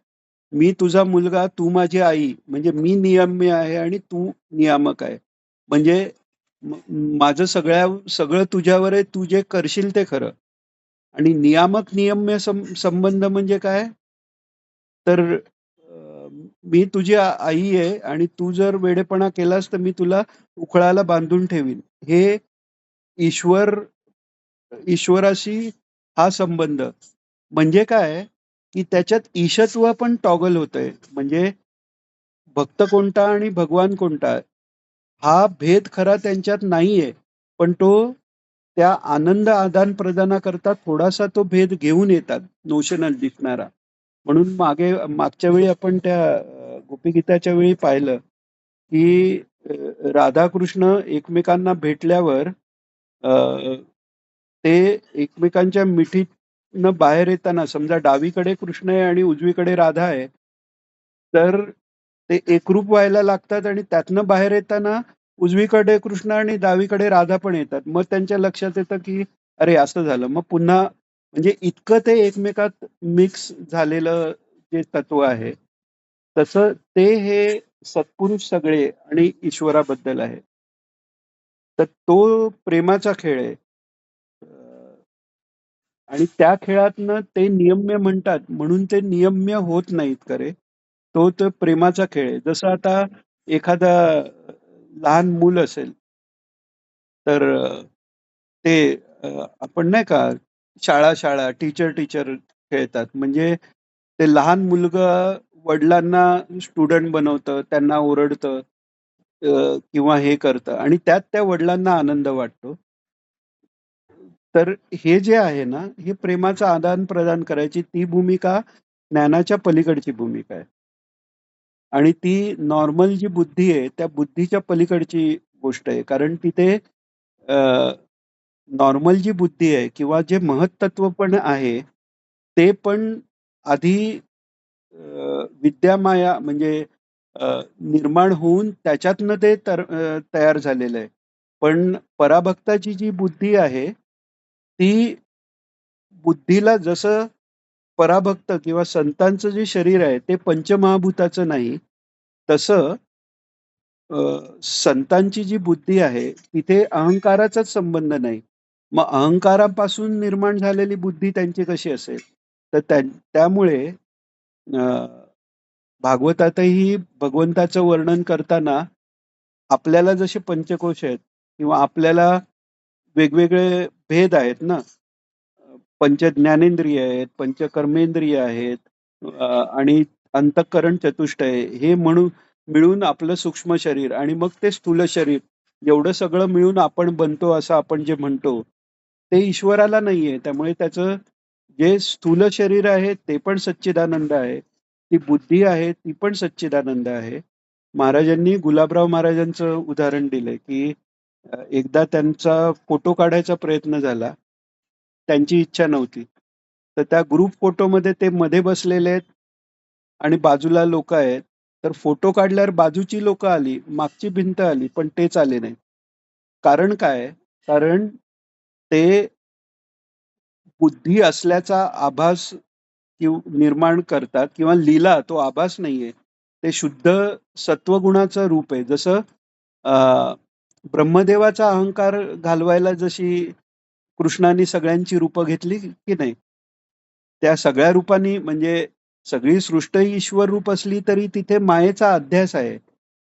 मी तुझा मुलगा, तू माझी आई. म्हणजे मी नियम्य आहे आणि तू नियामक आहे. म्हणजे म माझं सगळं तुझ्यावर आहे. तू जे करशील ते खरं. आणि नियामक नियम्य संबंध म्हणजे काय? तर मी तुझी आई आहे आणि तू जर वेडेपणा केलास तर मी तुला उखळाला बांधून ठेवीन. हे ईश्वर ईश्वराशी हा संबंध. म्हणजे काय, की त्याच्यात ईशत्व पण टॉगल होतंय. म्हणजे भक्त कोणता आणि भगवान कोणता हा भेद खरा त्यांच्यात नाहीये. पण तो त्या आनंद आदान प्रदानाकरता थोडासा तो भेद घेऊन येतात, नोशनल दिसणारा. म्हणून मागच्या वेळी आपण त्या गोपीगीताच्या वेळी पाहिलं, की राधाकृष्ण एकमेकांना भेटल्यावर अ, ते एकमेकांच्या मिठीतनं बाहेर येताना समजा डावीकडे कृष्ण आहे आणि उजवीकडे राधा आहे, तर ते एकरूप व्हायला लागतात आणि त्यातनं बाहेर येताना उजवीकडे कृष्ण आणि डावीकडे राधा पण येतात. मग त्यांच्या लक्षात येतं, की अरे असं झालं. मग पुन्हा म्हणजे इतकं ते एकमेकात मिक्स झालेलं जे तत्व आहे, तसं ते हे सत्पुरुष सगळे आणि ईश्वराबद्दल आहे. तर तो प्रेमाचा खेळ आहे. आणि त्या खेळातनं ते नियम्य म्हणतात, म्हणून ते नियम्य होत नाहीत खरे. तो प्रेमाचा खेळ आहे. जसं आता एखादा लहान मूल असेल, तर ते आपण नाही का शाळा टीचर खेळतात. म्हणजे ते लहान मुलगं वडिलांना स्टुडंट बनवतं, त्यांना ओरडतं किंवा हे करतं आणि त्यात त्या वडिलांना आनंद वाटतो. तर हे जे आहे ना, हे प्रेमाचं आदान-प्रदान करायची ती भूमिका ज्ञानाच्या पलीकडची भूमिका आहे. आणि ती नॉर्मल जी बुद्धी आहे, त्या बुद्धीच्या पलीकडची गोष्ट आहे. कारण तिथे नॉर्मल जी बुद्धी आहे किंवा जे महत्तत्व पण आहे, ते पण आधी विद्यामाया म्हणजे निर्माण होऊन त्याच्यातनं ते तयार झालेलं आहे. पण पराभक्ताची जी बुद्धी आहे, ती बुद्धीला जसं पराभक्त किंवा संतांचं जे शरीर आहे, ते पंचमहाभूताचं नाही. तसं संतांची जी बुद्धी आहे, तिथे अहंकाराचाच संबंध नाही. मग अहंकारापासून निर्माण झालेली बुद्धी त्यांची कशी असेल? तर त्यामुळे अ, भागवतातही भगवंताचं वर्णन करताना आपल्याला जसे पंचकोश आहेत किंवा आपल्याला वेगवेगळे भेद आहेत ना, पंचज्ञानेंद्रिय आहेत, पंचकर्मेंद्रिय आहेत आणि अंतःकरण चतुष्टय हे म्हणून मिळून आपलं सूक्ष्म शरीर आणि मग ते स्थूल शरीर एवढं सगळं मिळून आपण बनतो असं आपण जे म्हणतो, ते ईश्वराला नाहीये. त्यामुळे त्याचं जे स्थूल शरीर आहे ते पण सच्चिदानंद आहे. ती बुद्धी आहे ती पण सच्चिदानंद आहे. महाराजांनी गुलाबराव महाराजांचं उदाहरण दिलंय, की एकदा त्यांचा फोटो काढायचा प्रयत्न झाला. त्यांची इच्छा नव्हती. तर त्या ग्रुप फोटोमध्ये ते मध्ये बसलेले आहेत आणि बाजूला लोकं आहेत. तर फोटो काढल्यावर बाजूची लोकं आली, मागची भिंत आली, पण तेच आले नाहीत. कारण काय? कारण ते बुद्धी असल्याचा आभास निर्माण करतात किंवा लीला तो आभास नाहीये. ते शुद्ध सत्वगुणाचं रूप आहे. जसं अ, ब्रह्मदेवाचा अहंकार घालवायला जशी कृष्णाने सगळ्यांची रूपं घेतली की नाही? त्या सगळ्या रूपांनी म्हणजे सगळी सृष्टी ईश्वर रूप असली तरी तिथे मायेचा अध्यास आहे.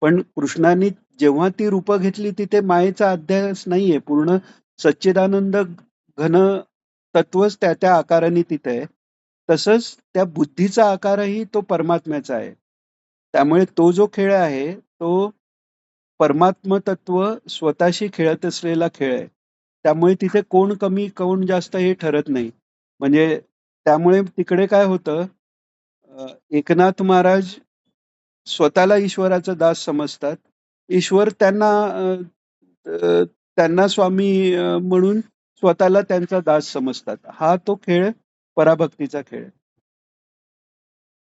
पण कृष्णाने जेव्हा ती रूपं घेतली तिथे मायेचा अध्यास नाहीये. पूर्ण सच्चिदानंद घन तत्वच त्या आकाराने तिथे आहे. तसंच त्या बुद्धीचा आकारही तो परमात्म्याचा आहे. त्यामुळे तो जो खेळ आहे, तो परमात्म तत्व स्वतःशी खेळत असलेला खेळ आहे. त्यामुळे तिथे कोण कमी, कोण जास्त हे ठरत नाही. म्हणजे त्यामुळे तिकडे काय होतं, एकनाथ महाराज स्वतःला ईश्वराचा दास समजतात. ईश्वर त्यांना त्यांना स्वामी म्हणून स्वतःला त्यांचा दास समजतात. हा तो खेळ पराभक्तीचा खेळ आहे.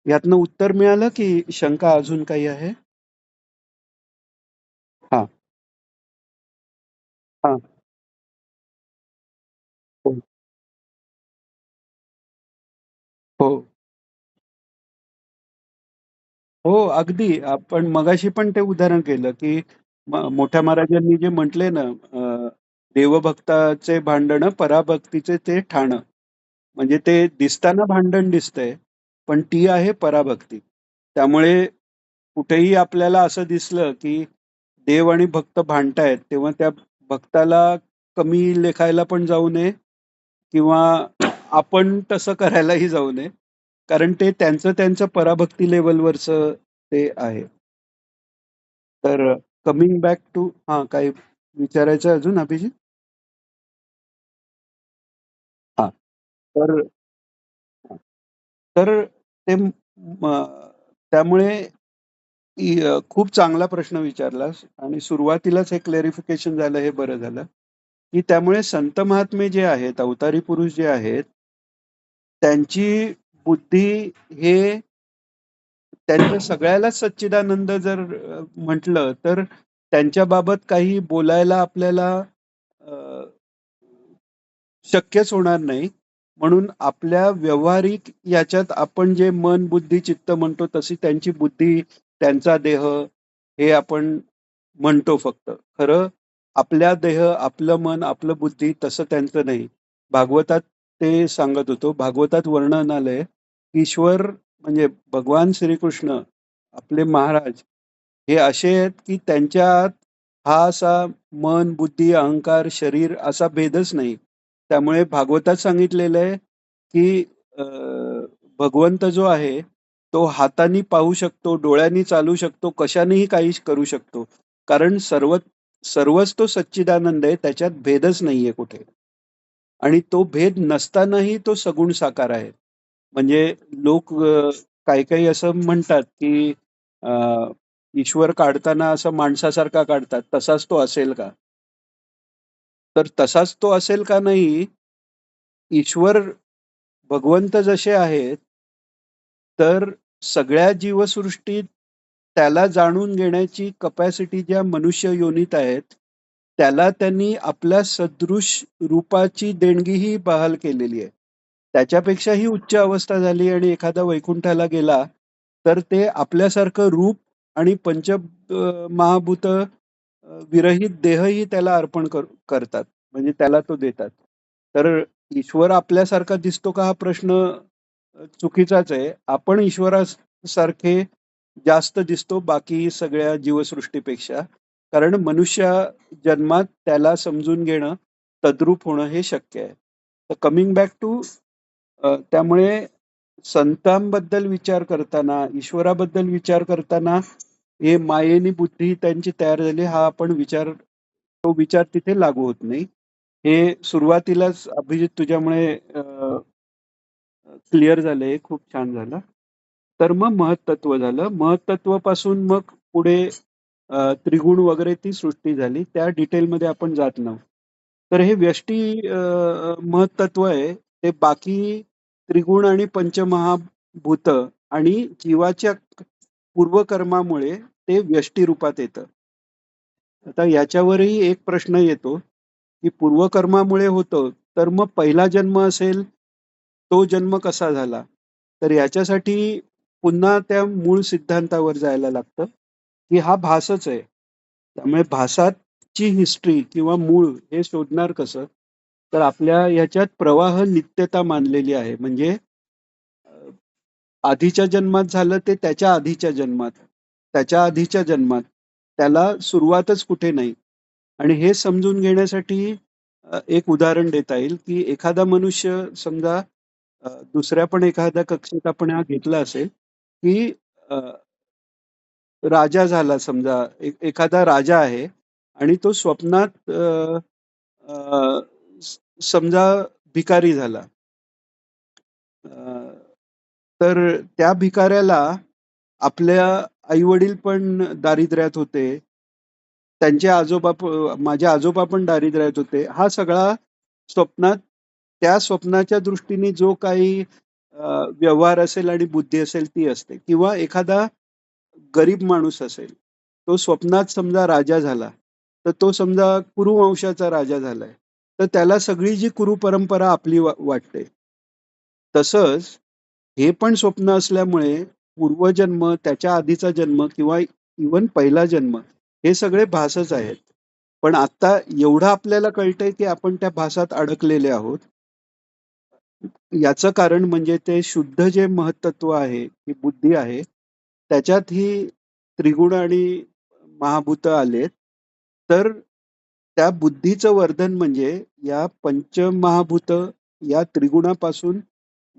यातनं उत्तर मिळालं की शंका अजून काही आहे? हां, हां. हो, हो. हो, अगदी. आपण मगाशी पण ते उदाहरण केलं, की मोठ्या महाराजांनी जे म्हटले ना, देवभक्ताचे भांडणं, पराभक्तीचे ते ठाणं. म्हणजे ते दिसताना भांडण दिसतंय, पण ती आहे पराभक्ती. त्यामुळे कुठेही आपल्याला असं दिसलं, की देव आणि भक्त भांडतायत, तेव्हा त्या भक्ताला कमी लेखायला पण जाऊ नये किंवा आपण तसं करायलाही जाऊ नये. कारण ते त्यांचं पराभक्ती लेव्हलवरचं ते आहे. तर कमिंग बॅक टू काही विचारायचं आहे अजून अभिजित? हा. तर तर ते त्यामुळे खूप चांगला प्रश्न विचारलास आणि सुरुवातीलाच हे क्लेरिफिकेशन झालं हे बरं झालं, की त्यामुळे संत महात्मे जे आहेत, अवतारी पुरुष जे आहेत, त्यांची बुद्धी हे त्यांच्या सगळ्यालाच सच्चिदानंद जर म्हटलं तर त्यांच्याबाबत काही बोलायला आपल्याला अ, शक्यच होणार नाही. म्हणून आपल्या व्यावहारिक याच्यात आपण जे मन, बुद्धी, चित्त म्हणतो तशी त्यांची बुद्धी, त्यांचा देह हे आपण म्हणतो फक्त. खरं आपल्या देह, आपलं मन, आपलं बुद्धी तसं त्यांचं नाही. भागवतात ते सांगत होतो. भागवतात वर्णन आलंय, ईश्वर म्हणजे भगवान श्रीकृष्ण, आपले महाराज हे असे आहेत, की त्यांच्यात हा असा मन, बुद्धी, अहंकार, शरीर असा भेदच नाही. त्यामुळे भागवतात सांगितलेलं आहे, की भगवंत जो आहे, तो हातानी पाहू शकतो, डोळ्यांनी चालू शकतो, कशानेही काही करू शकतो. कारण सर्वच तो सच्चिदानंद आहे, त्याच्यात भेदच नाहीये कुठे. आणि तो भेद नसतानाही तो सगुण साकार आहे. म्हणजे लोक काही-काही असं म्हणतात, की अ, ईश्वर काढताना असं माणसासारखा काढतात, तसाच तो असेल का? तर तसाच तो असेल का नाही, ईश्वर भगवंत जसे आहेत, तर सगळ्या जीवसृष्टीत त्याला जाणून घेण्याची कपॅसिटी ज्या मनुष्य योनीत आहेत, त्याला त्यांनी आपल्या सदृश रूपाची देणगीही बहाल केलेली आहे. त्याच्यापेक्षाही उच्च अवस्था झाली आणि एखादा वैकुंठाला गेला, तर ते आपल्यासारखं रूप आणि महाभूत विरहित देहही त्याला अर्पण करतात. म्हणजे त्याला तो देतात. तर ईश्वर आपल्यासारखा दिसतो का हा प्रश्न चुकीचाच आहे. आपण ईश्वरासारखे जास्त दिसतो बाकी सगळ्या जीवसृष्टीपेक्षा. कारण मनुष्य जन्मात त्याला समजून घेणं, तद्रूप होणं हे शक्य आहे. तर कमिंग बॅक टू त्यामुळे संतांबद्दल विचार करताना, ईश्वराबद्दल विचार करताना हे मायेनी बुद्धी त्यांची तयार झाली हा आपण तो विचार तिथे लागू होत नाही. हे सुरुवातीलाच अभिजित तुझ्यामुळे क्लिअर झालंय. खूप छान झालं. तर मग महत्तत्व झालं. महत्तत्वापासून मग पुढे त्रिगुण वगैरे ती सृष्टी झाली. त्या डिटेलमध्ये आपण जात नव्हतो. तर हे व्यष्टी महत्तत्व आहे. ते बाकी त्रिगुण आणि पंचमहाभूत आणि जीवाच्या पूर्वकर्मामुळे ते व्यष्टी रूपात येतं. आता याच्यावरही एक प्रश्न येतो, की पूर्वकर्मामुळे होतं, तर मग पहिला जन्म असेल, तो जन्म कसा झाला? तर याच्यासाठी पुन्हा त्या मूळ सिद्धांतावर जायला लागतं, की हा भासच आहे. त्यामुळे भासाची हिस्ट्री किंवा मूळ हे शोधणार कसं? तर आपल्या ह्याच्यात प्रवाह नित्यता मानलेली आहे. म्हणजे आधीच्या जन्मात झालं ते त्याच्या आधीच्या जन्मात, त्याच्या आधीच्या जन्मात. त्याला सुरुवातच कुठे नाही. आणि हे समजून घेण्यासाठी एक उदाहरण देता येईल, की एखादा मनुष्य समजा दुसऱ्या पण एखाद्या कक्षेत आपण हा घेतला असेल, की अ, राजा झाला समजा, एखादा राजा आहे आणि तो स्वप्नात अ, समजा भिकारी झाला. अ, तर त्या भिकाऱ्याला आपल्या आई-वडील पण दारिद्र्यात होते. त्यांचे माझे आजोबा पण दारिद्र्यात होते. हा सगळा स्वप्नात त्या स्वप्नाच्या दृष्टीने जो काही व्यवहार असेल आणि बुद्धी असेल ती असते. किंवा एखादा गरीब माणूस असेल, तो स्वप्नात समजा राजा झाला, तर तो समजा कुरु वंशाचा राजा झालाय. तर त्याला सगळी जी कुरु परंपरा आपली वाटते. तसंच हे पण स्वप्न असल्यामुळे पूर्वजन्म, त्याच्या आधीचा जन्म किंवा इव्हन पहिला जन्म हे सगळे भासच आहेत. पण आता एवढं आपल्याला कळतंय, की आपण त्या भासात अडकलेले आहोत. याचं कारण म्हणजे ते शुद्ध जे महत्तत्व आहे, ही बुद्धी आहे, त्याच्यात ही त्रिगुण आणि महाभूत आलेत. तर त्या बुद्धीचं वर्धन म्हणजे या पंचमहाभूत या त्रिगुणापासून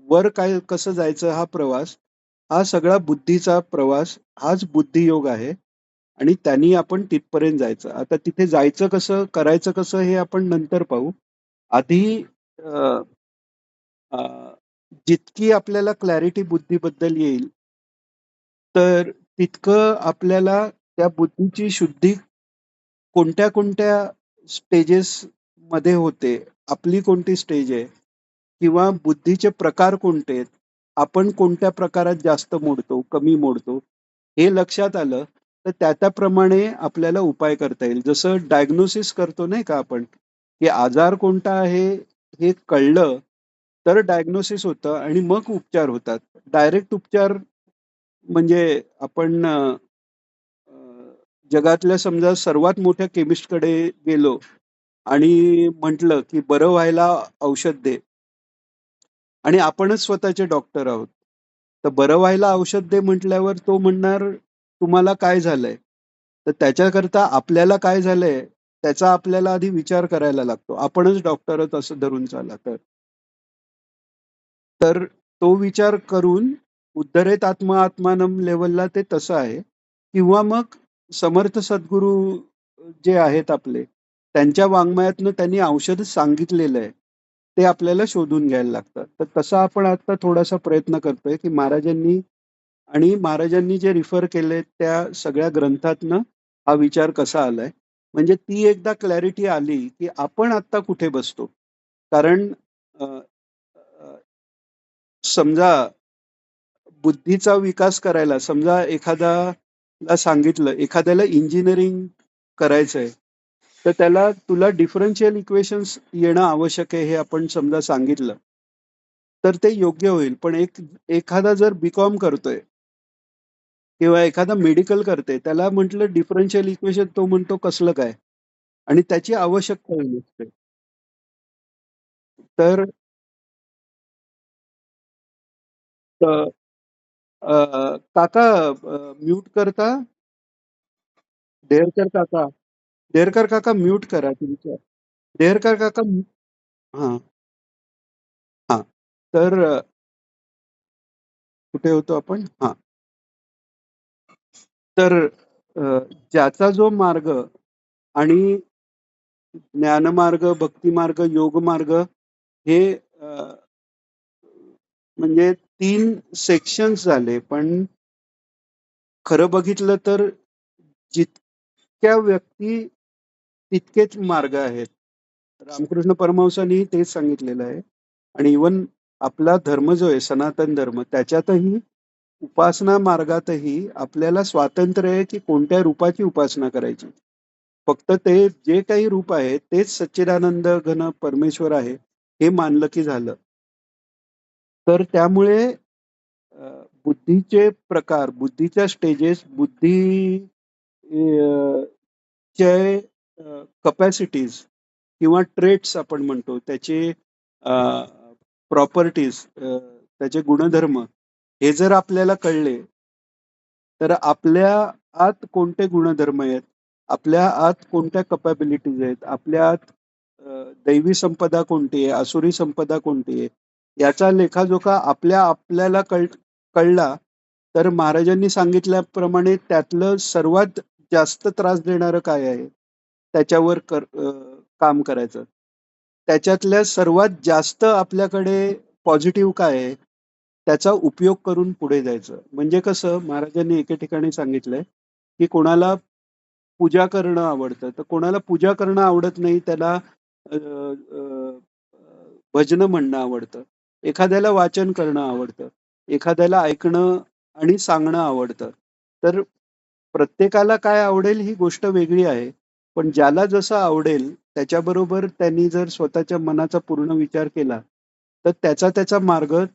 वर काय कसं जायचं हा प्रवास, हा सगळा बुद्धीचा प्रवास, हाच बुद्धियोग आहे. आणि त्यांनी आपण तिथपर्यंत जायचं. आता तिथे जायचं कसं, करायचं कसं हे आपण नंतर पाहू. आधी अ, अ, जितकी आपल्याला क्लॅरिटी बुद्धीबद्दल येईल, तर तितकं आपल्याला त्या बुद्धीची शुद्धी कोणत्या-कोणत्या स्टेजेसमध्ये होते, आपली कोणती स्टेज आहे किंवा बुद्धीचे प्रकार कोणते आहेत, आपण कोणत्या प्रकारात जास्त मोडतो, कमी मोडतो, हे लक्षात आलं, तर त्या-त्याप्रमाणे आपल्याला उपाय करता येईल. जसं डायग्नोसिस करतो नाही का आपण, की आजार कोणता आहे हे कळलं, तर डायग्नोसिस होतं आणि मग उपचार होतात. डायरेक्ट उपचार म्हणजे आपण अ, जगातल्या समजा सर्वात मोठ्या केमिस्टकडे गेलो आणि म्हटलं, की बरं व्हायला औषध दे आणि आपणच स्वतःचे डॉक्टर आहोत. तर बरं व्हायला औषध दे म्हटल्यावर तो म्हणणार, "तुम्हाला काय झालंय?" तर त्याच्याकरता आपल्याला काय झालंय, त्याचा आपल्याला आधी विचार करायला लागतो. आपणच डॉक्टर आहोत असं धरून चाला तर. तर तो विचार करून उद्धरेत आत्मा आत्मानम लेव्हलला ते तसं आहे. किंवा मग समर्थ सद्गुरू जे आहेत आपले, त्यांच्या वाङ्मयातनं त्यांनी औषध सांगितलेलं आहे. ते आपल्याला शोधून घ्यायला लागतं. तर तसा आपण आता थोडासा प्रयत्न करतोय, की महाराजांनी जे रिफर केले त्या सगळ्या ग्रंथातनं हा विचार कसा आलाय. म्हणजे ती एकदा क्लॅरिटी आली, की आपण आत्ता कुठे बसतो. कारण अ, अ, समजा बुद्धीचा विकास करायला समजा एखाद्याला सांगितलं, एखाद्याला इंजिनिअरिंग करायचंय, तर त्याला तुला डिफरन्शियल इक्वेशन्स येणं आवश्यक आहे हे आपण समजा सांगितलं, तर ते योग्य होईल. पण एखादा जर बी-कॉम करतोय किंवा एखादा मेडिकल करतंय, त्याला म्हटलं डिफरन्शियल इक्वेशन तो म्हणतो कसलं काय? आणि त्याची आवश्यकता नसते. तर अ, काका म्यूट करता? देरकर काका देरकर काका म्यूट करा तुमचं. देरकर काका हां, हां. तर कुठे होतो आपण? हां. तर ज्याचा जो मार्ग आणि ज्ञानमार्ग, भक्तिमार्ग, योगमार्ग हे म्हणजे 3 सेक्शन्स झाले. पण खरं बघितलं तर जितक्या व्यक्ती तितकेच मार्ग आहेत. रामकृष्ण परमहंसांनी तेच सांगितलेलं आहे. आणि इव्हन आपला धर्म जो आहे सनातन धर्म त्याच्यातही उपासना मार्गातही आपल्याला स्वातंत्र्य आहे, की कोणत्या रूपाची उपासना करायची. फक्त ते जे काही रूप आहे तेच सच्चिदानंद घन परमेश्वर आहे, हे मानलं की झालं. तर त्यामुळे अ, बुद्धीचे प्रकार, बुद्धीच्या स्टेजेस, अ, चे कपॅसिटीज किंवा ट्रेट्स आपण म्हणतो, त्याचे प्रॉपर्टीज, त्याचे गुणधर्म हे जर आपल्याला कळले, तर आपल्या आत कोणते गुणधर्म आहेत, आपल्या आत कोणत्या कपॅबिलिटीज आहेत, आपल्या आत दैवी संपदा कोणती आहे, आसुरी संपदा कोणती आहे, याचा लेखाजोखा आपल्याला कळला, तर महाराजांनी सांगितल्याप्रमाणे त्यातलं सर्वात जास्त त्रास देणारं काय आहे, त्याच्यावर काम करायचं. त्याच्यातल्या सर्वात जास्त आपल्याकडे पॉझिटिव्ह काय आहे, त्याचा उपयोग करून पुढे जायचं. म्हणजे कसं महाराजांनी एके ठिकाणी सांगितलंय, की कोणाला पूजा करणं आवडतं, तर कोणाला पूजा करणं आवडत नाही, त्याला अ, अ, भजनं म्हणणं आवडतं. एखाद्याला वाचन करणं आवडतं. एखाद्याला ऐकणं आणि सांगणं आवडतं. तर प्रत्येकाला काय आवडेल ही गोष्ट वेगळी आहे. पण ज्याला जसं आवडेल त्याच्याबरोबर त्यांनी जर स्वतःच्या मनाचा पूर्ण विचार केला, तर त्याचा मार्ग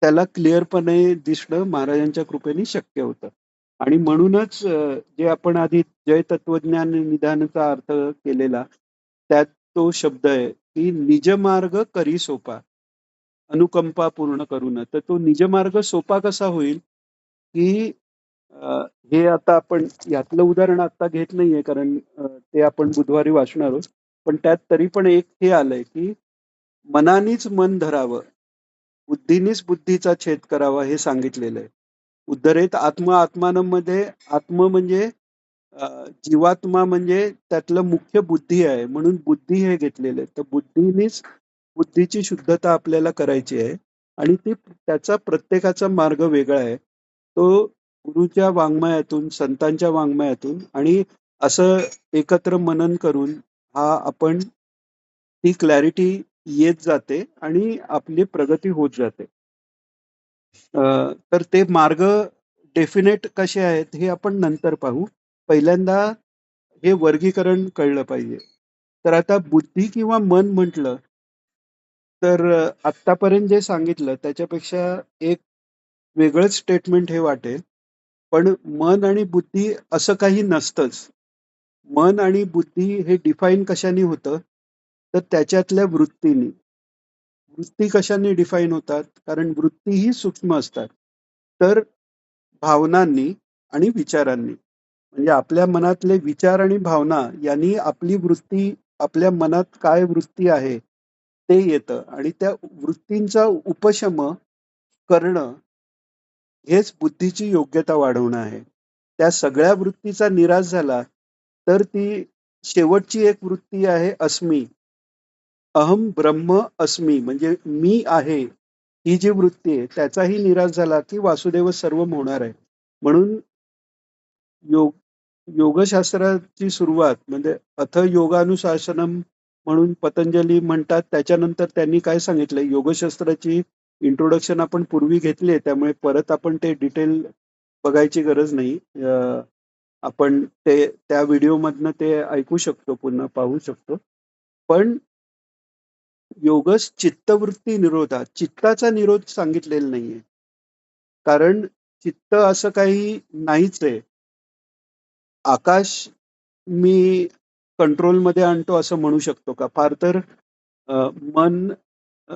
त्याला क्लिअरपणे दिसणं महाराजांच्या कृपेने शक्य होतं. आणि म्हणूनच जे आपण आधी जय तत्वज्ञान निधानचा अर्थ केलेला, त्यात तो शब्द आहे, की निज मार्ग करी सोपा, अनुकंपा पूर्ण करून. तर तो निज मार्ग सोपा कसा होईल, की अ, हे आता आपण यातलं उदाहरण आता घेत नाहीये, कारण ते आपण बुधवारी वाचणार आहोत. पण त्यात तरी पण एक हे आलंय, की मनानीच मन धरावं, बुद्धीनीच बुद्धीचा छेद करावा हे सांगितलेलं आहे. उद्धरेत आत्म आत्मानमध्ये आत्म म्हणजे जीवात्मा म्हणजे त्यातलं मुख्य बुद्धी आहे म्हणून बुद्धी हे घेतलेलं आहे. तर बुद्धीनेच बुद्धीची शुद्धता आपल्याला करायची आहे आणि ती त्याचा प्रत्येकाचा मार्ग वेगळा आहे. तो गुरुच्या वाङ्मयातून, संतांच्या वाङ्मयातून आणि असं एकत्र मनन करून हा आपण ती क्लॅरिटी येत जाते आणि आपली प्रगती होत जाते. तर ते मार्ग डेफिनेट कसे आहेत हे आपण नंतर पाहू. पहिल्यांदा हे वर्गीकरण कळलं पाहिजे. तर आता बुद्धी किंवा मन म्हटलं, तर आत्तापर्यंत जे सांगितलं त्याच्यापेक्षा एक वेगळंच स्टेटमेंट हे वाटेल. पण मन आणि बुद्धी असं काही नसतंच. मन आणि बुद्धी हे डिफाईन कशाने होतं? तर त्याच्यातल्या वृत्तीनी. वृत्ती कशाने डिफाईन होतात? कारण वृत्ती ही सूक्ष्म असतात. तर भावनांनी आणि विचारांनी. म्हणजे आपल्या मनातले विचार आणि भावना यांनी आपली वृत्ती, आपल्या मनात काय वृत्ती आहे ते येतं आणि त्या वृत्तींचा उपशम करणं हेच बुद्धीची योग्यता वाढवणं आहे. त्या सगळ्या वृत्तीचा निराश झाला, तर ती शेवटची एक वृत्ती आहे अस्मी. अहम ब्रह्म अस्मी म्हणजे मी आहे. ही जी वृत्ती आहे त्याचाही निराश झाला, की वासुदेव सर्वम होणार आहे. म्हणून योग योगशास्त्राची सुरुवात म्हणजे अथ योगानुशासनम म्हणून पतंजली म्हणतात. त्याच्यानंतर त्यांनी काय सांगितलं, योगशास्त्राची इंट्रोडक्शन आपण पूर्वी घेतली आहे, त्यामुळे परत आपण ते डिटेल बघायची गरज नाही. आपण ते त्या व्हिडिओमधनं ते ऐकू शकतो, पुन्हा पाहू शकतो. पण योगच चित्तवृत्ती निरोधात, चित्ताचा निरोध सांगितलेला नाहीये. कारण चित्त असं काही नाहीच आहे. आकाश मी कंट्रोलमध्ये आणतो असं म्हणू शकतो का? फार तर मन अ,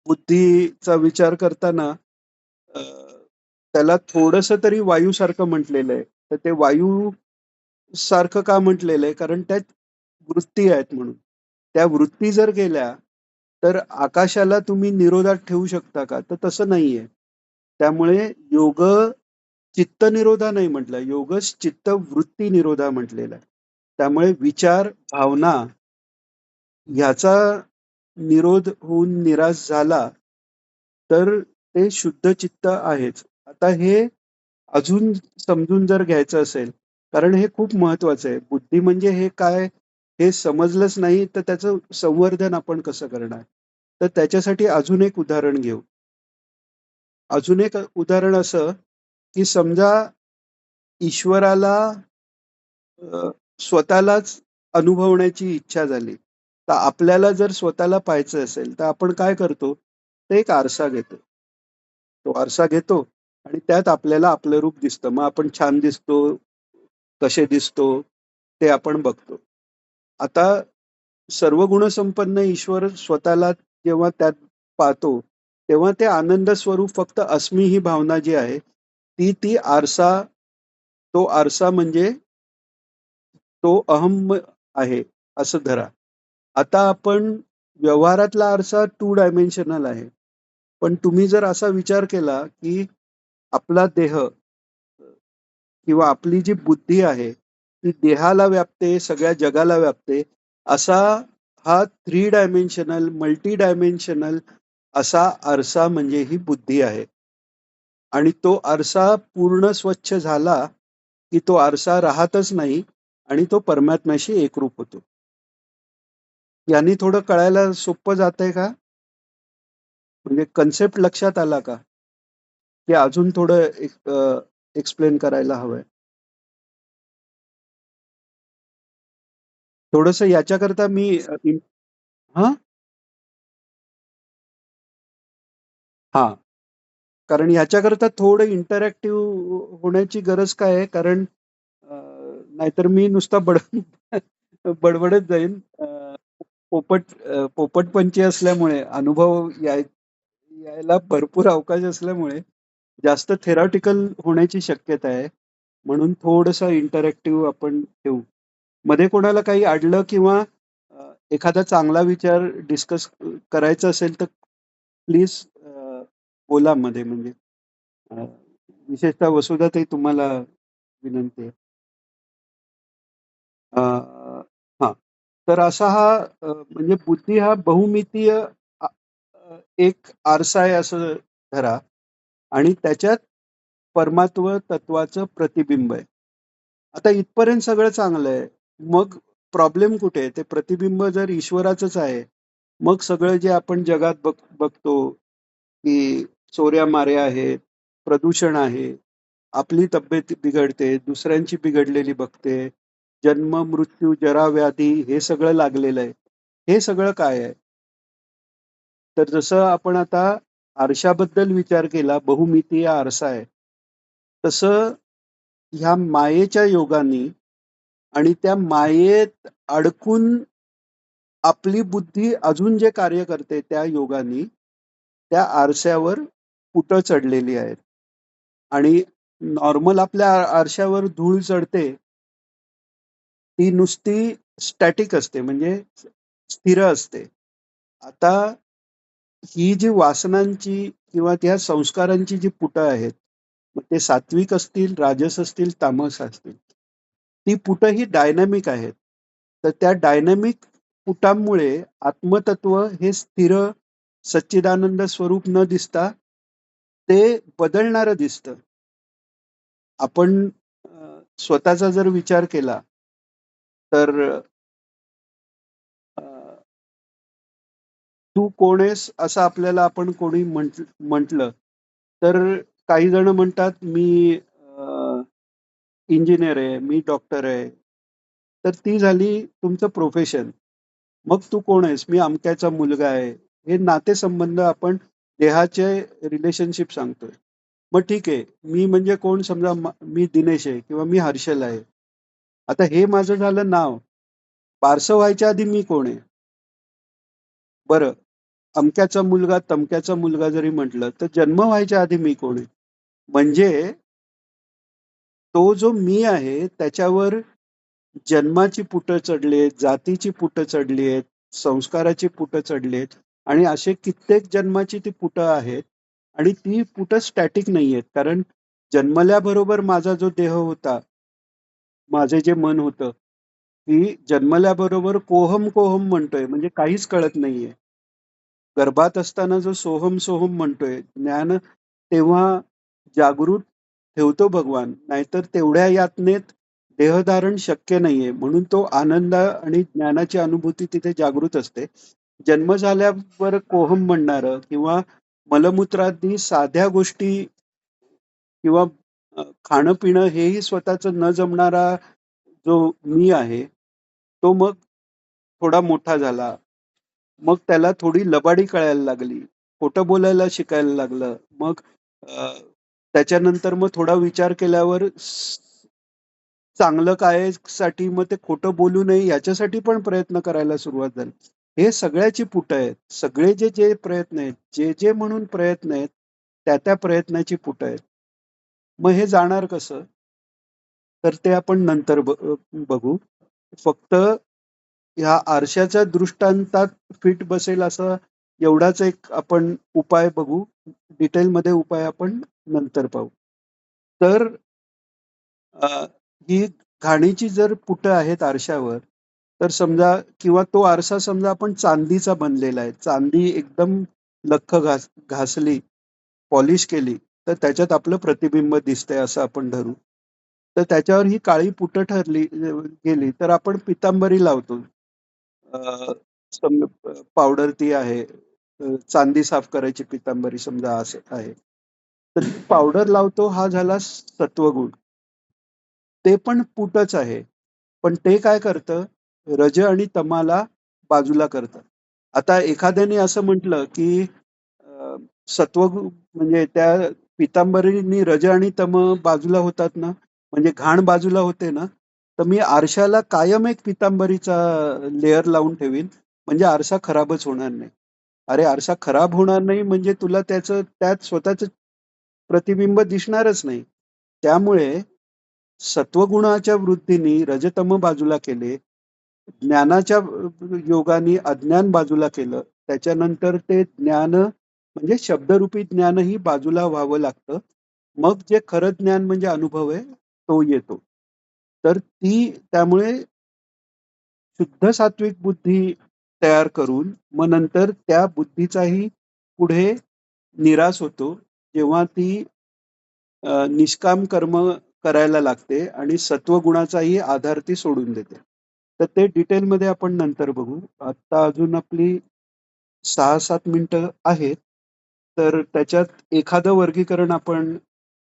बुद्धीचा विचार करताना अ, त्याला थोडंसं तरी वायूसारखं म्हटलेलं आहे. तर ते वायू सारखं का म्हटलेलं आहे? कारण त्यात वृत्ती आहेत म्हणून. त्या वृत्ती जर गेल्या, तर आकाशाला तुम्ही निरोधात ठेवू शकता का? तर तसं नाहीये. त्यामुळे योग चित्तनिरोधा नाही म्हटलं, योगच चित्तवृत्ती निरोधा म्हटलेला आहे. त्यामुळे विचार, भावना ह्याचा निरोध होऊन निराश झाला, तर ते शुद्ध चित्त आहेच. आता हे अजून समजून जर घ्यायचं असेल, कारण हे खूप महत्वाचं आहे. बुद्धी म्हणजे हे काय, हे समजलंच नाही, तर त्याचं संवर्धन आपण कसं करणार? तर त्याच्यासाठी अजून एक उदाहरण घेऊ. अजून एक उदाहरण असं, की समजा ईश्वराला अ, स्वतःलाच अनुभवण्याची इच्छा झाली. तर आपल्याला जर स्वतःला पाहायचं असेल, तर आपण काय करतो? तर एक आरसा घेतो. तो आरसा घेतो आणि त्यात आपल्याला आपलं रूप दिसतं. मग आपण छान दिसतो, कसे दिसतो, ते आपण बघतो. आता सर्व गुणसंपन्न ईश्वर स्वतःला जेव्हा त्यात पाहतो, तेव्हा ते आनंद स्वरूप फक्त अस्मी ही भावना जी आहे, ती आरसा, तो आरसा म्हणजे तो अहम आहे, असं धरा. आता आपण व्यवहारातला आरसा 2 डायमेन्शनल आहे. पण तुम्ही जर असा विचार केला, की आपला देह किंवा आपली जी बुद्धी आहे, ती देहाला व्यापते, सगळ्या जगाला व्यापते. असा हा 3 डायमेन्शनल, मल्टी डायमेन्शनल असा आरसा म्हणजे ही बुद्धी आहे. आणि तो आरसा पूर्ण स्वच्छ झाला, की तो आरसा राहतच नाही आणि तो परमात्म्याशी एकरूप होतो. यानी थोडं कळायला सोपं जातंय का? म्हणजे कन्सेप्ट लक्षात आला का? की अजून थोडं एक्सप्लेन करायला हवंय? थोडंसं याच्याकरता मी हां? हां. कारण ह्याच्याकरता थोडं इंटरॅक्टिव्ह होण्याची गरज काय आहे? कारण नाहीतर मी नुसता बडबडत जाईन. पोपटपंची असल्यामुळे अनुभव यायला भरपूर अवकाश असल्यामुळे जास्त थेरॉटिकल होण्याची शक्यता आहे. म्हणून थोडंसं इंटरॅक्टिव्ह आपण ठेवू. मध्ये कोणाला काही अडलं किंवा एखादा चांगला विचार डिस्कस करायचा असेल तर प्लीज बोला मध्ये म्हणजे. विशेषतः वसुधाताई तुम्हाला विनंती आहे. अ, हां. तर असा हा म्हणजे बुद्धी हा बहुमितीय अ, अ, एक आरसा आहे असं धरा आणि त्याच्यात परमात्व तत्वाचं प्रतिबिंब आहे. आता इथपर्यंत सगळं चांगलं आहे. मग प्रॉब्लेम कुठे आहे? ते प्रतिबिंब जर ईश्वराचंच आहे, मग सगळं जे आपण जगात बघतो, की चोऱ्या-माऱ्या आहेत, प्रदूषण आहे, आपली तब्येत बिघडते, दुसऱ्यांची बिघडलेली बघते, जन्म, मृत्यू, जरा, व्याधी हे सगळं लागलेलं आहे. हे सगळं काय आहे? तर जसं आपण आता आरशाबद्दल विचार केला, बहुमितीय आरसा आहे. तसं ह्या मायेच्या योगाने आणि त्या मायेत अडकून आपली बुद्धी अजून जे कार्य करते त्या योगाने, त्या आरशावर पुटं चढलेली आहेत. आणि नॉर्मल आपल्या आरशावर धूळ चढते, ती नुसती स्टॅटिक असते म्हणजे स्थिर असते. आता ही जी वासनांची किंवा त्या संस्कारांची जी पुटं आहेत, मग ते सात्विक असतील, राजस असतील, तामस असतील. ती पुटं ही डायनॅमिक आहेत. तर त्या डायनॅमिक पुटांमुळे आत्मतत्व हे स्थिर सच्चिदानंद स्वरूप न दिसता ते बदलणारं दिसतं. आपण स्वतःचा जर विचार केला तर अ, तू कोण आहेस असं आपल्याला आपण कोणी म्हटलं तर काही जण म्हणतात मी इंजिनियर आहे, मी डॉक्टर आहे. तर ती झाली तुमचं प्रोफेशन. मग तू कोण आहेस? मी अमक्याचा मुलगा आहे. हे नातेसंबंध आपण देहाचे रिलेशनशिप सांगतोय. मग ठीक आहे. मी म्हणजे कोण समजा मी दिनेश आहे किंवा मी हर्षल आहे. आता हे माझं झालं नाव. बारसं व्हायच्या आधी मी कोण आहे? बरं, अमक्याचा मुलगा, तमक्याचा मुलगा जरी म्हटलं, तर जन्म व्हायच्या आधी मी कोण आहे? म्हणजे तो जो मी आहे त्याच्यावर जन्माची पुटं चढलीयेत, जातीची पुटं चढलीयेत, संस्काराची पुटं चढलीयेत आणि असे कित्येक जन्माची ती पुटं आहेत आणि ती पुटं स्टॅटिक नाहीयेत. कारण जन्मल्याबरोबर माझा जो देह होता, माझे जे मन होतं, की जन्मल्याबरोबर कोहम, कोहम म्हणतोय म्हणजे काहीच कळत नाहीये. गर्भात असताना जो सोहम, सोहम म्हणतोय, ज्ञान तेव्हा जागृत ठेवतो भगवान. नाहीतर तेवढ्या यातनेत देहधारण शक्य नाहीये. म्हणून तो आनंद आणि ज्ञानाची अनुभूती तिथे जागृत असते. जन्म झाल्यावर कोहम म्हणणारं किंवा मलमूत्रादी साध्या गोष्टी किंवा खाणं-पिणं हेही स्वतःचं न जमणारा जो मी आहे, तो मग थोडा मोठा झाला. मग त्याला थोडी लबाडी कळायला लागली. खोटं बोलायला शिकायला लागलं. मग अ, त्याच्यानंतर मग थोडा विचार केल्यावर चांगलं काय साठी मग ते खोटं बोलू नये याच्यासाठी पण प्रयत्न करायला सुरुवात झाली. हे सगळ्याची पुटं आहेत. सगळे जे प्रयत्न आहेत, जे म्हणून प्रयत्न आहेत, त्या प्रयत्नाची पुटं आहेत. मग हे जाणार कसं? तर ते आपण नंतर बघू. फक्त ह्या आरशाच्या दृष्टांतात फिट बसेल असा एवढाच एक आपण उपाय बघू. डिटेलमध्ये उपाय आपण नंतर पाहू. तर अ, ही घाणीची जर पुटं आहेत आरशावर, तर समजा किंवा तो आरसा समजा आपण चांदीचा बनलेला आहे. चांदी एकदम लख्ख घासली, पॉलिश केली, तर त्याच्यात आपलं प्रतिबिंब दिसतंय असं आपण धरू. तर त्याच्यावर ही काळी पुटं गेली, तर आपण पितांबरी लावतो. समजा पावडर ती आहे. चांदी साफ करायची पितांबरी समजा असं आहे. तर पावडर लावतो हा झाला सत्वगुण. ते पण पुटच आहे. पण ते काय करतं, रज आणि तमाला बाजूला करतं. आता एखाद्याने असं म्हटलं, की अ, म्हणजे त्या पितांबरीनी रज आणि तम बाजूला होतात ना, म्हणजे घाण बाजूला होते ना, तर मी आरशाला कायम एक पितांबरीचा लेयर लावून ठेवीन, म्हणजे आरसा खराबच होणार नाही. अरे, आरसा खराब होणार नाही म्हणजे तुला त्याचं त्यात स्वतःचं प्रतिबिंब दिसणारच नाही. त्यामुळे सत्वगुणाच्या वृद्धीने रजतम बाजूला केले. ज्ञानाच्या योगाने अज्ञान बाजूला केलं. त्याच्यानंतर ते ज्ञान म्हणजे शब्दरूपी ज्ञानही बाजूला व्हावं लागतं. मग जे खरं ज्ञान म्हणजे अनुभव आहे, तो येतो. तर त्यामुळे शुद्ध सात्विक बुद्धी तयार करून मग नंतर त्या बुद्धीचाही पुढे निराश होतो, जेव्हा ती निष्काम कर्म करायला लागते आणि सत्वगुणाचाही आधार ती सोडून देते. तर ते डिटेलमध्ये आपण नंतर बघू. आता अजून आपली 6-7 मिनिटं आहेत. तर त्याच्यात एखादं वर्गीकरण आपण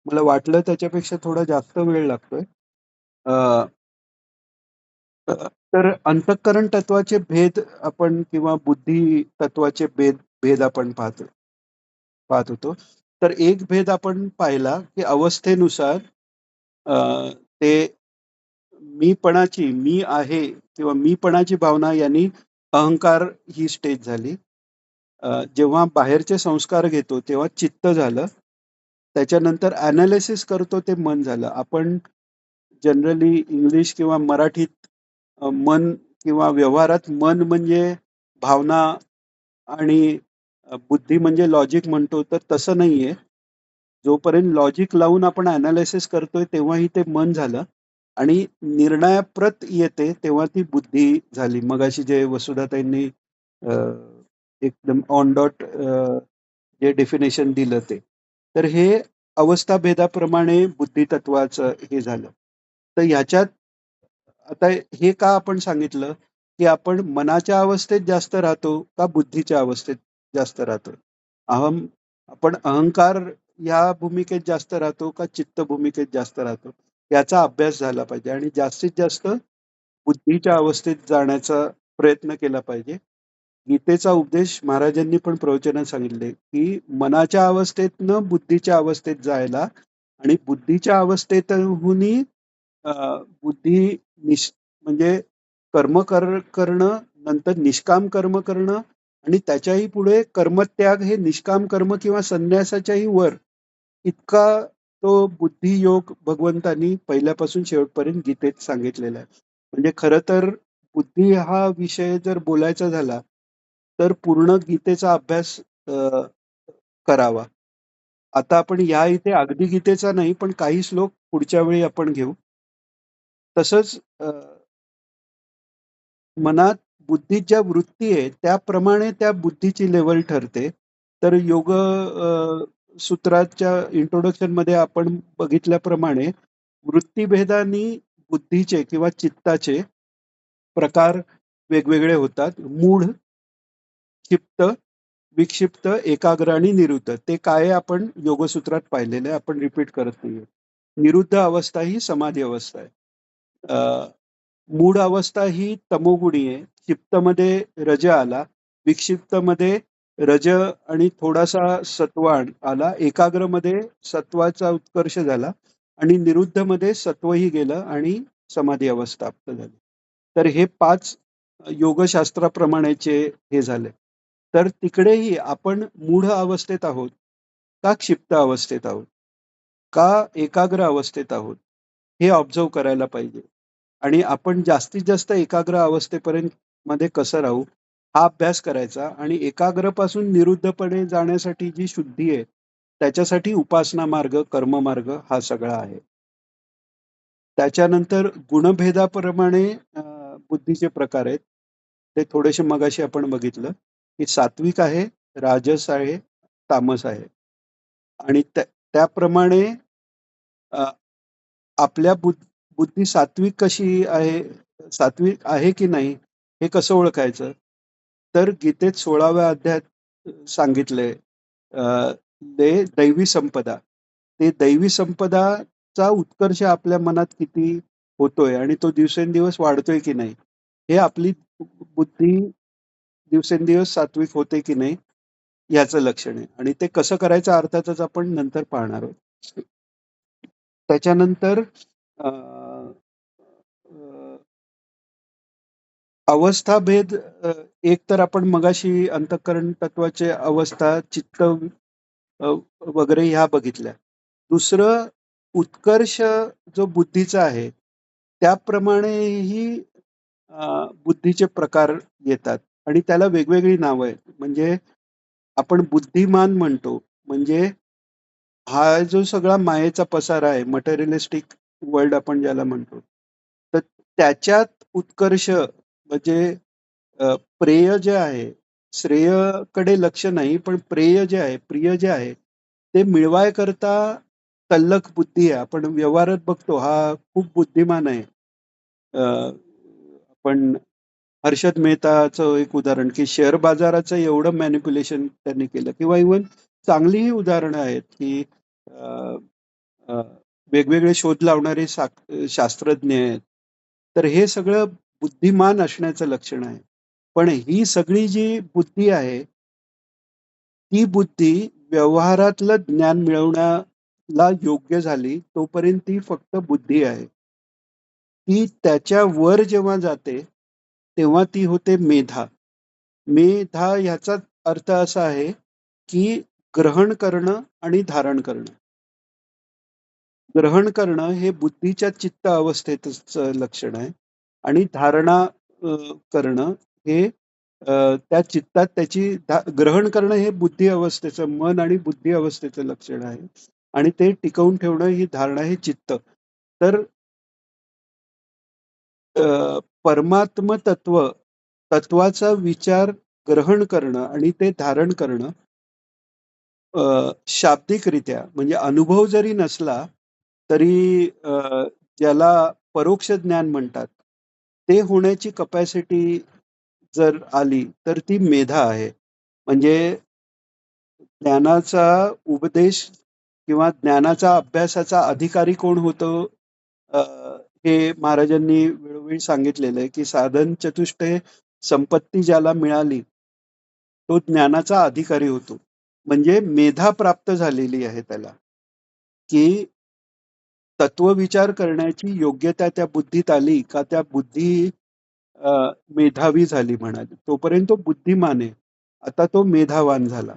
मला वाटलं त्याच्यापेक्षा थोडा जास्त वेळ लागतोय. अ, अ, तर अंतःकरण तत्वाचे भेद आपण किंवा बुद्धी तत्वाचे भेद भेद आपण पाहत होतो. तर एक भेद आपण पाहिला, की अवस्थेनुसार अ, ते मी आहे किंवा मीपणाची भावना यांनी अहंकार ही स्टेज झाली. जेव्हा बाहेरचे संस्कार घेतो तेव्हा चित्त झालं. त्याच्यानंतर एनालिसिस करतो ते मन झालं. आपण जनरली इंग्लिश किंवा मराठीत मन किंवा व्यवहारात मन म्हणजे भावना आणि बुद्धी म्हणजे लॉजिक म्हणतो, तर तसं नाहीये. जोपर्यंत लॉजिक लावून आपण एनालिसिस करतोय तेव्हाही ते मन झालं आणि निर्णयाप्रत येते तेव्हा ती बुद्धी झाली. मगाशी जे वसुधाताईंनी अ, एकदम ऑन डॉट जे डेफिनेशन दिलं ते. तर हे अवस्थाभेदाप्रमाणे बुद्धितत्वाचं हे झालं. तर ह्याच्यात आता हे का आपण सांगितलं, की आपण मनाच्या अवस्थेत जास्त राहतो का बुद्धीच्या अवस्थेत जास्त राहतो? अहम आपण अहंकार या भूमिकेत जास्त राहतो का चित्त भूमिकेत जास्त राहतो? याचा अभ्यास झाला पाहिजे आणि जास्तीत जास्त बुद्धीच्या अवस्थेत जाण्याचा प्रयत्न केला पाहिजे. गीतेचा उपदेश महाराजांनी पण प्रवचनात सांगितले, की मनाच्या अवस्थेतनं बुद्धीच्या अवस्थेत जायला आणि बुद्धीच्या अवस्थेतहूनही अ, बुद्धी म्हणजे करणं, नंतर निष्काम कर्म करणं आणि त्याच्याही पुढे कर्मत्याग हे निष्काम कर्म किंवा संन्यासाच्याही वर इतका तो बुद्धियोग भगवंतांनी पहिल्यापासून शेवटपर्यंत गीतेत सांगितलेला आहे. म्हणजे खरं तर बुद्धी हा विषय जर बोलायचा झाला, तर पूर्ण गीतेचा अभ्यास करावा. आता आपण या इथे अगदी गीतेचा नाही, पण काही श्लोक पुढच्या वेळी आपण घेऊ. तसंच मनात बुद्धीत ज्या वृत्ती आहे, त्याप्रमाणे त्या बुद्धीची लेव्हल ठरते. तर सूत्राच्या इंट्रोडक्शनमध्ये आपण बघितल्याप्रमाणे वृत्तीभेदानी बुद्धीचे किंवा चित्ताचे प्रकार वेगवेगळे होतात. मूढ, क्षिप्त, विक्षिप्त, एकाग्र आणि निरुद्ध. ते काय आहे आपण योगसूत्रात पाहिलेलं आहे. आपण रिपीट करत नाहीये. निरुद्ध अवस्था ही समाधी अवस्था आहे. मूढ अवस्था ही तमोगुणी आहे. क्षिप्तमध्ये रज आला, विक्षिप्तमध्ये रज आणि थोडासा सत्व आला, एकाग्रमध्ये सत्वाचा उत्कर्ष झाला आणि निरुद्धमध्ये सत्वही गेलं आणि समाधी अवस्था प्राप्त झाली. तर हे 5 योगशास्त्राप्रमाणेचे हे झाले. तर तिकडेही आपण मूढ अवस्थेत आहोत, का क्षिप्त अवस्थेत आहोत, का एकाग्र अवस्थेत आहोत, हे ऑब्झर्व्ह करायला पाहिजे. आणि आपण जास्तीत जास्त एकाग्र अवस्थेपर्यंत मध्ये कसं राहू, हा अभ्यास करायचा आणि एकाग्रपासून निरुद्धपणे जाण्यासाठी जी शुद्धी आहे, त्याच्यासाठी उपासना मार्ग, कर्म मार्ग हा सगळा आहे. त्याच्यानंतर गुणभेदाप्रमाणे बुद्धीचे प्रकार आहेत. ते थोडेसे मगाशी आपण बघितलं, की सात्विक आहे, राजस आहे, तामस आहे. आणि त्याप्रमाणे अ, आपल्या बुद्धी सात्विक कशी आहे, सात्विक आहे की नाही, हे कसं ओळखायचं? तर गीतेत 16व्या अध्यायात सांगितलंय ते दैवी संपदा. ते दैवी संपदाचा उत्कर्ष आपल्या मनात किती होतोय आणि तो दिवसेंदिवस वाढतोय की नाही, हे आपली बुद्धी दिवसेंदिवस सात्विक होते की नाही, याचं लक्षण आहे. आणि ते कसं करायचं अर्थातच आपण नंतर पाहणार आहोत. त्याच्यानंतर अ, अ, अवस्थाभेद एक तर आपण मगाशी अंतःकरण तत्वाचे अवस्था, चित्त वगैरे ह्या बघितल्या. दुसरं उत्कर्ष जो बुद्धीचा आहे, त्याप्रमाणेही बुद्धीचे प्रकार येतात आणि त्याला वेगवेगळी नावं आहेत. म्हणजे आपण बुद्धिमान म्हणतो. म्हणजे हा जो सगळा मायेचा पसारा आहे, मटेरियलिस्टिक वर्ल्ड आपण ज्याला म्हणतो, तर त्याच्यात उत्कर्ष म्हणजे प्रेय जे आहे, श्रेयकडे लक्ष नाही, पण प्रेय जे आहे, प्रिय जे आहे, ते मिळवाय करता तल्लख बुद्धी आहे. आपण व्यवहारात बघतो, हा खूप बुद्धिमान आहे. आपण हर्षद मेहताचं एक उदाहरण, की शेअर बाजाराचं एवढं मॅनिप्युलेशन त्यांनी केलं, किंवा इव्हन चांगलीही उदाहरणं आहेत, की अ, अ, वेगवेगळे शोध लावणारे शास्त्रज्ञ आहेत. तर हे सगळं बुद्धिमान असण्याचं लक्षण आहे. पण ही सगळी जी बुद्धी आहे, ती बुद्धी व्यवहारातलं ज्ञान मिळवण्याला योग्य झाली, तोपर्यंत ती फक्त बुद्धी आहे. ती त्याच्या वर जेव्हा जाते, तेव्हा ती होते मेधा. मेधा ह्याचा अर्थ असा आहे, की ग्रहण करणं आणि धारण करणं. ग्रहण करणं हे बुद्धीच्या चित्त अवस्थेचं लक्षण आहे आणि धारणा करणं हे त्या चित्तात त्याची ग्रहण करणं हे बुद्धी अवस्थेचं, मन आणि बुद्धी अवस्थेचं लक्षण आहे आणि ते टिकवून ठेवणं ही धारणा हे चित्त. तर परमात्म तत्वाचा विचार ग्रहण करणं आणि ते धारण करणं शाब्दिकरित्या म्हणजे अनुभव जरी नसला, तरी ज्याला परोक्ष ज्ञान म्हणतात, ते होण्याची कपॅसिटी जर आली, तर ती मेधा आहे. म्हणजे ज्ञानाचा उपदेश किंवा ज्ञानाचा अभ्यासाचा अधिकारी कोण होतो, अ, हे महाराजांनी वेळोवेळी सांगितलेलं आहे, की साधन चतुष्टय संपत्ती ज्याला मिळाली, तो ज्ञानाचा अधिकारी होतो. म्हणजे मेधा प्राप्त झालेली आहे त्याला, की तत्वविचार करण्याची योग्यता त्या बुद्धीत आली का त्या बुद्धी अ, मेधावी झाली म्हणाली. तोपर्यंत तो बुद्धिमान आहे. आता तो मेधावान झाला.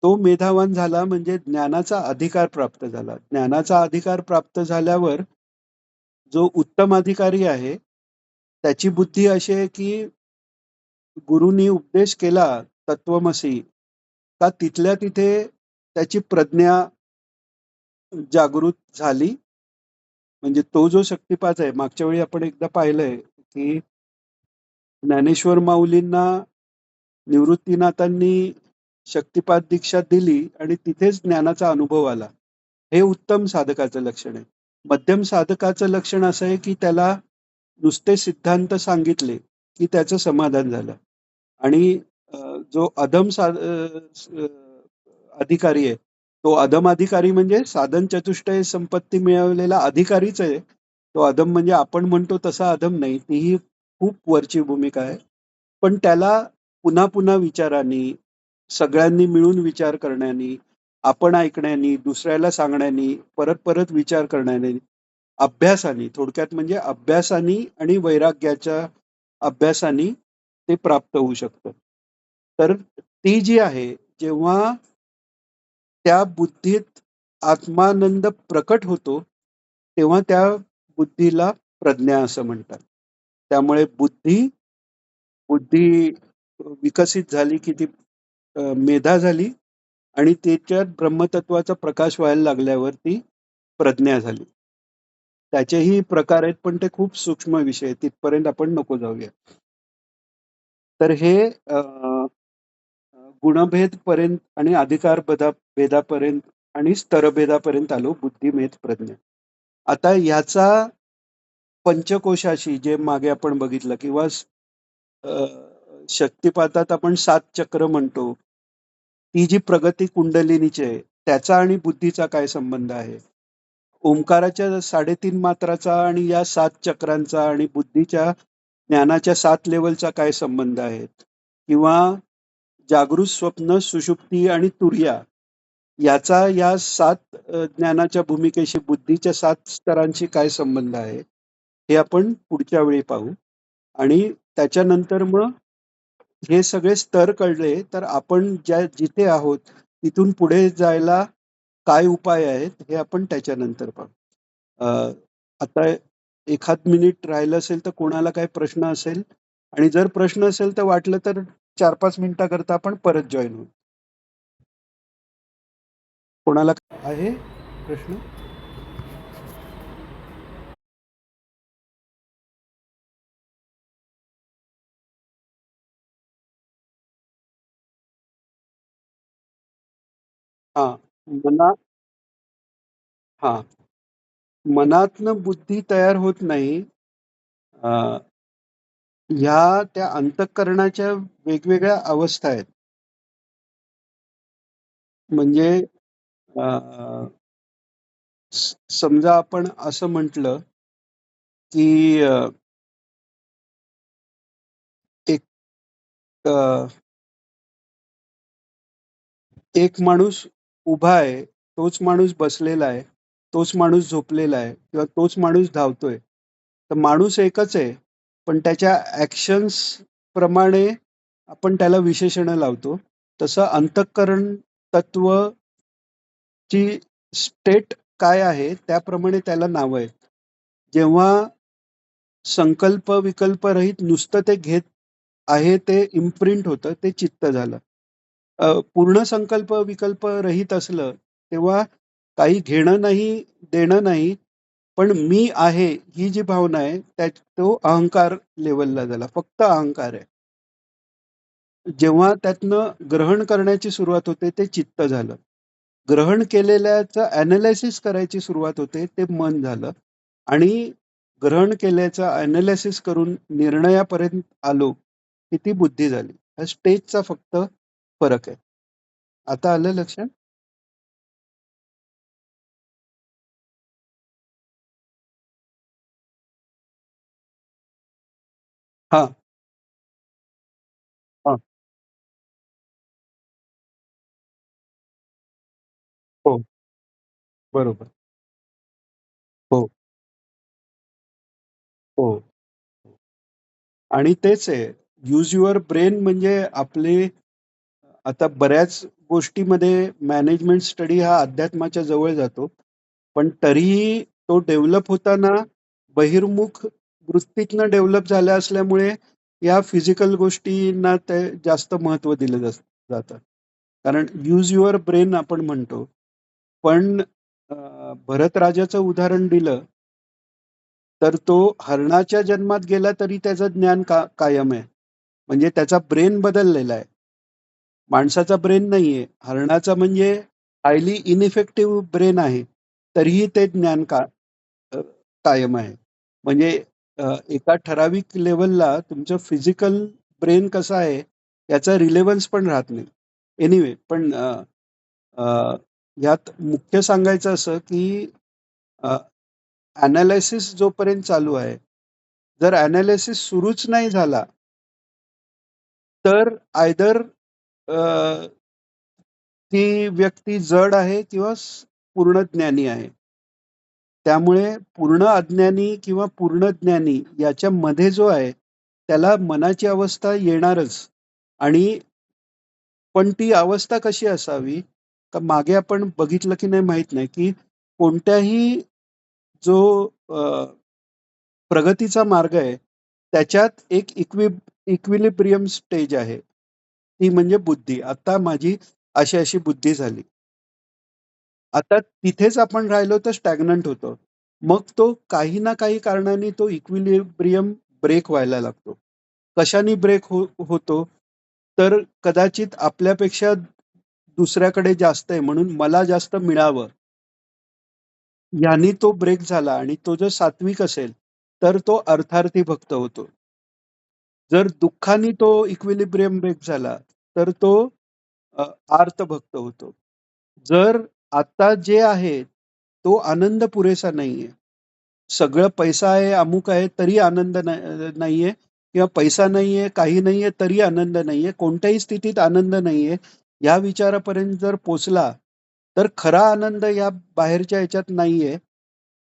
तो मेधावान झाला म्हणजे ज्ञानाचा अधिकार प्राप्त झाला. ज्ञानाचा अधिकार प्राप्त झाल्यावर जो उत्तम अधिकारी आहे, त्याची बुद्धी अशी आहे, की गुरूंनी उपदेश केला तत्वमसी, का तिथल्या तिथे त्याची प्रज्ञा जागृत झाली. म्हणजे तो जो शक्तिपात आहे, मागच्या वेळी आपण एकदा पाहिलंय, की ज्ञानेश्वर माऊलींना निवृत्तीनाथांनी शक्तिपात दीक्षा दिली आणि तिथेच ज्ञानाचा अनुभव आला. हे उत्तम साधकाचं लक्षण आहे. मध्यम साधकाचं लक्षण असं आहे, की त्याला नुसते सिद्धांत सांगितले, की त्याचं समाधान झालं. आणि जो अधिकारी आहे, तो अधम अधिकारी म्हणजे साधन चतुष्टय संपत्ती मिळवलेला अधिकारीच आहे. तो अधम म्हणजे आपण म्हणतो तसा अधम नाही. तीही खूप वरची भूमिका आहे. पण त्याला पुन्हा पुन्हा विचारांनी, सगळ्यांनी मिळून विचार करण्यानी, आपण ऐकण्यानी, दुसऱ्याला सांगण्यानी, परत परत विचार करण्याने, अभ्यासाने, थोडक्यात म्हणजे अभ्यासाने आणि वैराग्याच्या अभ्यासाने ते प्राप्त होऊ शकतं. तर ती जी आहे, जेव्हा त्या बुद्धीत आत्मानंद प्रकट होतो, तेव्हा त्या बुद्धीला प्रज्ञा असं म्हणतात. त्यामुळे बुद्धी बुद्धी विकसित झाली, की ती मेधा झाली आणि त्याच्यात ब्रह्मतत्वाचा प्रकाश व्हायला लागल्यावर ती प्रज्ञा झाली. त्याचेही प्रकार आहेत, पण ते खूप सूक्ष्म विषय आहेत. तिथपर्यंत आपण नको जाऊया. तर हे गुणभेद पर्यंत आणि अधिकार भेदापर्यंत आणि स्तरभेदापर्यंत आलो, बुद्धिभेद प्रज्ञा. आता ह्याचा पंचकोशाशी जे मागे आपण बघितलं, किंवा अ, शक्तिपातात आपण 7 चक्र म्हणतो. ती जी प्रगती कुंडलिनीची आहे, त्याचा आणि बुद्धीचा काय संबंध आहे? ओंकाराच्या 3.5 मात्राचा आणि या 7 चक्रांचा आणि बुद्धीच्या ज्ञानाच्या 7 लेव्हलचा काय संबंध आहे? किंवा जागृत, स्वप्न, सुषुप्ती आणि तुर्या याचा या 7 ज्ञानाच्या भूमिकेशी बुद्धीच्या 7 स्तरांशी काय संबंध आहे? हे आपण पुढच्या वेळी पाहू. आणि त्याच्यानंतर मग हे सगळे स्तर कळले, तर आपण जिथे आहोत तिथून पुढे जायला काय उपाय आहेत, हे आपण त्याच्यानंतर पाहू. अ, आता एखाद मिनिट राहिलं असेल तर कोणाला काही प्रश्न असेल, आणि जर प्रश्न असेल तर वाटलं तर 4-5 मिनिटाकरता आपण परत जॉईन होऊ. कोणाला आहे प्रश्न? हां. मना हां. मनातनं बुद्धी तयार होत नाही. अ, ह्या त्या अंतःकरणाच्या वेगवेगळ्या अवस्था आहेत. म्हणजे अ, समजा आपण असं म्हटलं, की एक अ, एक माणूस उभा आहे, तोच माणूस बसलेला आहे, तोच माणूस झोपलेला आहे किंवा तोच माणूस धावतोय. तर माणूस एकच आहे, पण त्याच्या ॲक्शन्स प्रमाणे आपण त्याला विशेषणं लावतो. तसं अंतःकरण तत्त्वची स्टेट काय आहे, त्याप्रमाणे त्याला नावं आहेत. जेव्हा संकल्प विकल्परहित नुसतं ते घेत आहे, ते इम्प्रिंट होतं, ते चित्त झालं. पूर्ण संकल्प विकल्प रहित असलं, तेव्हा काही घेणं नाही, देणं नाही, पण मी आहे, ही जी भावना आहे, तो अहंकार लेव्हलला झाला. फक्त अहंकार आहे. जेव्हा त्यातनं ग्रहण करण्याची सुरुवात होते, ते चित्त झालं. ग्रहण केलेल्याचं ॲनालिसिस करायची सुरुवात होते, ते मन झालं आणि ग्रहण केल्याचं ॲनालिसिस करून निर्णयापर्यंत आलो, की ती बुद्धी झाली. हा स्टेजचा फक्त फरक आहे. आता आलं लक्षात? हां, हां. हो, बरोबर. हो, हो. आणि तेच आहे. यूज युअर ब्रेन म्हणजे आपले आता बऱ्याच गोष्टीमध्ये मॅनेजमेंट स्टडी हा अध्यात्माच्या जवळ जातो. पण तरीही तो डेव्हलप होताना बहिर्मुख वृत्तीतनं डेव्हलप झाल्या असल्यामुळे या फिजिकल गोष्टींना ते जास्त महत्त्व दिलं जातं. कारण यूज युअर ब्रेन आपण म्हणतो. पण भरत राजाचं उदाहरण दिलं, तर तो हरणाच्या जन्मात गेला तरी त्याचं ज्ञान कायम आहे. म्हणजे त्याचा ब्रेन बदललेला आहे. माणसाचा ब्रेन नाहीये. हरणाचा म्हणजे हायली इनइफेक्टिव्ह ब्रेन आहे. तरीही ते ज्ञान अ, कायम आहे. म्हणजे एका ठराविक लेव्हलला तुमचं फिजिकल ब्रेन कसं आहे, याचा रिलेव्हन्स पण राहत नाही. एनिवे पण अ, यात मुख्य सांगायचं असं, की एनालिसिस जोपर्यंत चालू आहे, जर एनालिसिस सुरूच नाही झाला, तर आयदर ती व्यक्ती जड आहे किंवा पूर्ण ज्ञानी आहे. त्यामुळे पूर्ण अज्ञानी किंवा पूर्ण ज्ञानी याच्यामध्ये जो आहे, त्याला मनाची अवस्था येणारच. आणि पण ती अवस्था कशी असावी? तर मागे आपण बघितलं की नाही माहीत नाही, की कोणत्याही जो प्रगतीचा मार्ग आहे, त्याच्यात एक इक्विलिब्रियम स्टेज आहे. ती म्हणजे बुद्धी. आता माझी अशी-अशी बुद्धी झाली. आता तिथेच आपण राहिलो तर स्टॅग्नंट होतो. मग तो काही ना काही कारणाने तो इक्विलिब्रियम ब्रेक व्हायला लागतो. कशाने ब्रेक होतो? तर कदाचित आपल्यापेक्षा दुसऱ्याकडे जास्त आहे म्हणून मला जास्त मिळावं, ह्यानी तो ब्रेक झाला आणि तो जर सात्विक असेल, तर तो अर्थार्थी भक्त होतो. जर दुःखाने तो इक्विलिब्रियम ब्रेक झाला, तर तो अ, आर्तभक्त होतो. जर आता जे आहे, तो आनंद पुरेसा नाहीये. सगळं पैसा आहे, अमुक आहे, तरी आनंद नाहीये किंवा पैसा नाहीये, काही नाहीये, तरी आनंद नाहीये. कोणत्याही स्थितीत आनंद नाहीये. या विचारापर्यंत जर पोहोचला, तर खरा आनंद या बाहेरच्या ह्याच्यात नाहीये.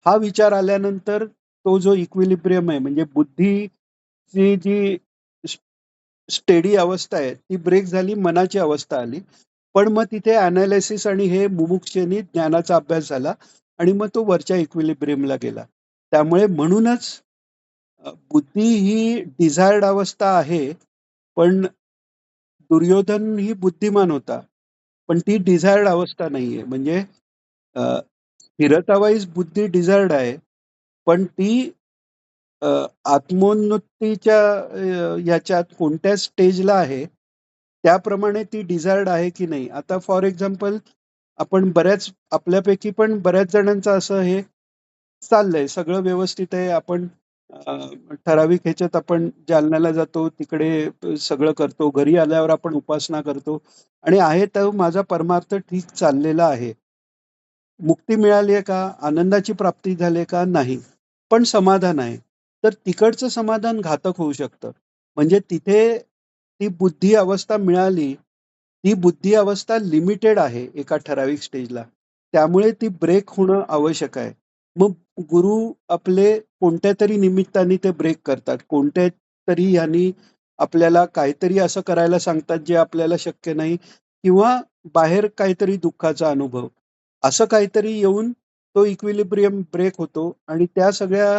हा विचार आल्यानंतर तो जो इक्विलिब्रियम आहे, म्हणजे बुद्धीची जी स्टेडी अवस्था आहे, ती ब्रेक झाली, मनाची अवस्था आली. पण मग तिथे एनालिसिस आणि हे मुमुक्षेनी ज्ञानाचा अभ्यास झाला आणि मग तो वरच्या इक्विलिब्रियमला गेला. त्यामुळे म्हणूनच बुद्धी ही डिझायर्ड अवस्था आहे, पण दुर्योधन ही बुद्धिमान होता. पण ती डिझायर्ड अवस्था नाहीये. म्हणजे स्थिरतावाईज बुद्धी डिझायर्ड आहे, पण ती अ, आत्मोन्नतीच्या ह्याच्यात कोणत्या स्टेजला आहे, त्याप्रमाणे ती डिझायर्ड आहे की नाही. आता फॉर एक्झाम्पल आपण आपल्यापैकी पण बऱ्याच जणांचं असं हे चाललंय. सगळं व्यवस्थित आहे. आपण अ, ठराविक ह्याच्यात आपण जालन्याला जातो, तिकडे सगळं करतो. घरी आल्यावर आपण उपासना करतो आणि आहे तर माझा परमार्थ ठीक चाललेला आहे. मुक्ती मिळाली आहे का? आनंदाची प्राप्ती झाली आहे का? नाही. पण समाधान आहे. तर तिकडचं समाधान घातक होऊ शकतं. म्हणजे तिथे ती बुद्धी अवस्था मिळाली, ती बुद्धी अवस्था लिमिटेड आहे एका ठराविक स्टेजला. त्यामुळे ती ब्रेक होणं आवश्यक आहे. मग गुरु आपले कोणत्यातरी निमित्ताने ते ब्रेक करतात. कोणत्यातरी ह्यांनी आपल्याला काहीतरी असं करायला सांगतात जे आपल्याला शक्य नाही किंवा बाहेर काहीतरी दुःखाचा अनुभव. असं काहीतरी येऊन तो इक्विलिब्रियम ब्रेक होतो आणि त्या सगळ्या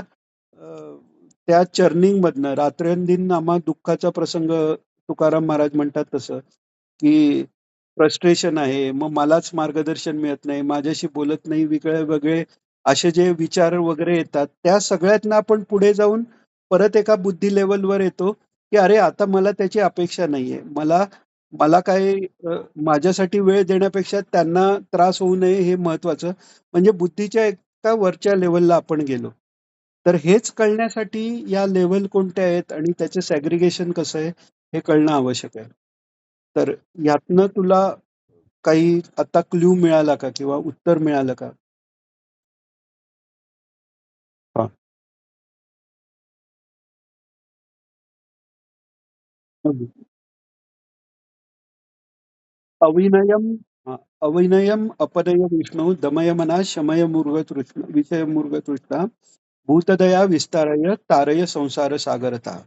त्या चर्निंगमधनं रात्रंदिन आम्हा दुःखाचा प्रसंग तुकाराम महाराज म्हणतात तसं, की फ्रस्ट्रेशन आहे. मग मलाच मार्गदर्शन मिळत नाही, माझ्याशी बोलत नाही, वेगळे-वेगळे असे जे विचार वगैरे येतात, त्या सगळ्यातनं आपण पुढे जाऊन परत एका बुद्धी लेव्हलवर येतो, की अरे आता मला त्याची अपेक्षा नाहीये. मला मला काय माझ्यासाठी वेळ देण्यापेक्षा त्यांना त्रास होऊ नये हे महत्वाचं. म्हणजे बुद्धीच्या एका वरच्या लेव्हलला आपण गेलो. तर हेच कळण्यासाठी या लेव्हल कोणत्या आहेत आणि त्याचं सॅग्रिगेशन कसं आहे, हे कळणं आवश्यक आहे. तर यातनं तुला काही आता क्लू मिळाला का किंवा उत्तर मिळालं का? हां. हं. अविनयम अविनयम अपनय विष्णू दमय मना शमय मूर्घतृष्णा विषय मूर्घतृष्णा भूतदया विस्तारय तारय संसार सागरता.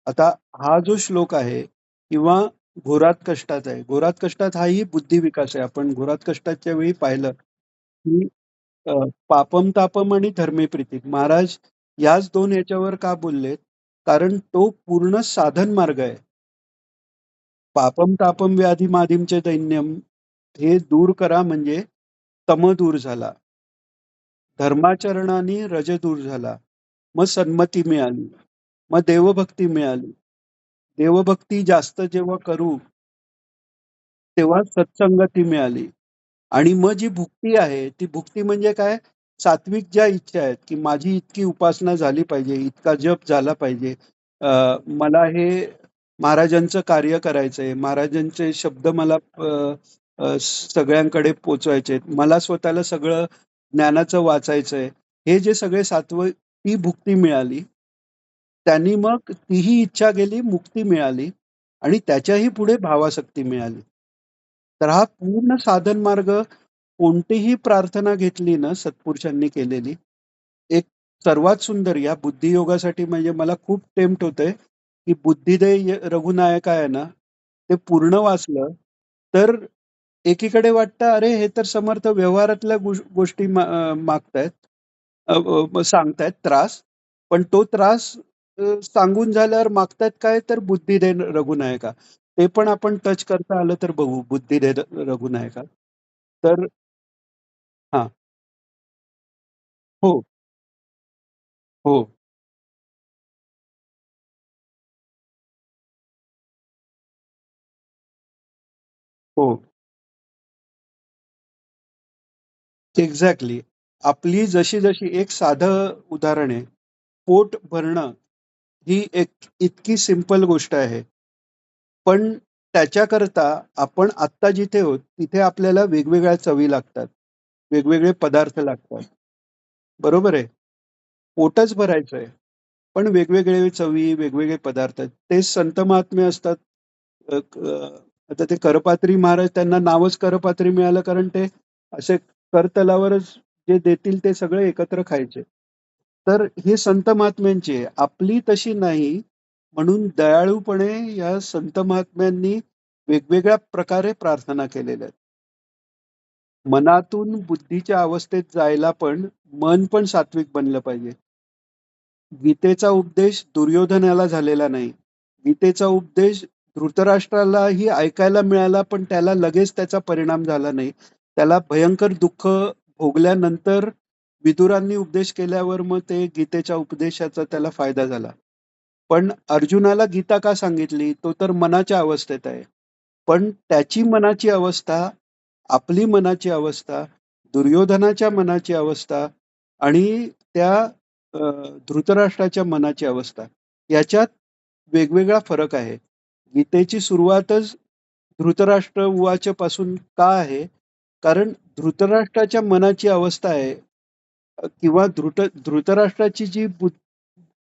आता हा जो श्लोक आहे किंवा घोरात कष्टात आहे. घोरात कष्टात हाही बुद्धिविकास आहे. आपण घोरात कष्टाच्या वेळी पाहिलं, की अ, पापम तापम आणि धर्मे प्रीती. महाराज याच 2 याच्यावर का बोललेत? कारण तो पूर्ण साधन मार्ग आहे. पापम तापम व्याधी माधीमचे दैन्यम हे दूर करा म्हणजे तम दूर झाला. धर्माचरणाने रज दूर झाला. मग सन्मती मिळाली. मग देवभक्ती मिळाली. देवभक्ती जास्त जेव्हा करू, तेव्हा सत्संगती मिळाली. आणि मग जी भुक्ती आहे, ती भुक्ती म्हणजे काय? सात्विक ज्या इच्छा आहेत, की माझी इतकी उपासना झाली पाहिजे, इतका जप झाला पाहिजे. अ, मला हे महाराजांचं कार्य करायचंय. महाराजांचे शब्द मला अ, अ, सगळ्यांकडे पोहोचवायचे आहेत. मला स्वतःला सगळं ज्ञानाचं वाचायचंय. हे जे सगळे ती भुक्ती मिळाली. त्यांनी मग तीही इच्छा गेली, मुक्ती मिळाली आणि त्याच्याही पुढे भावासक्ती मिळाली. तर हा पूर्ण साधन मार्ग कोणतीही प्रार्थना घेतली ना सत्पुरुषांनी केलेली, एक सर्वात सुंदर या बुद्धियोगासाठी म्हणजे मला खूप टेम्प्ट होतंय, की बुद्धिदय रघुनायक आहे ना, ते पूर्ण वाचलं, तर एकीकडे वाटतं, अरे हे तर समर्थ व्यवहारातल्या गोष्टी मागतायत. सांगतायत त्रास. पण तो त्रास सांगून झाल्यावर मागतायत काय तर बुद्धिदय रघुनायका. ते पण आपण टच करता आलं तर बघू बुद्धिदय रघुनायका. तर हां. हो, हो, हो. एक्झॅक्टली. आपली जशी-जशी एक साधं उदाहरण आहे. पोट भरणं ही एक इतकी सिंपल गोष्ट आहे. पण त्याच्याकरता आपण आत्ता जिथे आहोत, तिथे आपल्याला वेगवेगळ्या चवी लागतात. वेगवेगळे पदार्थ लागतात. बरोबर आहे. पोटच भरायचंय. पण वेगवेगळे चवी, वेगवेगळे पदार्थ आहेत. तेच संत महात्मे असतात. अ, क आता ते करपात्री महाराज त्यांना नावच करपात्री मिळालं कारण ते असे करतलावरच जे देतील ते सगळे एकत्र खायचे. तर हे संत महात्म्यांची आहे. आपली तशी नाही. म्हणून दयाळूपणे या संत महात्म्यांनी वेगवेगळ्या प्रकारे प्रार्थना केलेल्या आहेत. मनातून बुद्धीच्या अवस्थेत जायला पण मन पण सात्विक बनलं पाहिजे. गीतेचा उपदेश दुर्योधनाला झालेला नाही. गीतेचा उपदेश धृतराष्ट्रालाही ऐकायला मिळाला, पण त्याला लगेच त्याचा परिणाम झाला नाही. त्याला भयंकर दुःख भोगल्यानंतर विदुरांनी उपदेश केल्यावर मग ते गीतेच्या उपदेशाचा त्याला फायदा झाला. पण अर्जुनाला गीता का सांगितली? तो तर मनाच्या अवस्थेत आहे. पण त्याची मनाची अवस्था, आपली मनाची अवस्था, दुर्योधनाच्या मनाची अवस्था आणि त्या अ, धृतराष्ट्राच्या मनाची अवस्था याच्यात वेगवेगळा फरक आहे. गीतेची सुरुवातच धृतराष्ट्र उवाच पासून का आहे? कारण धृतराष्ट्राच्या मनाची अवस्था आहे किंवा धृतराष्ट्राची जी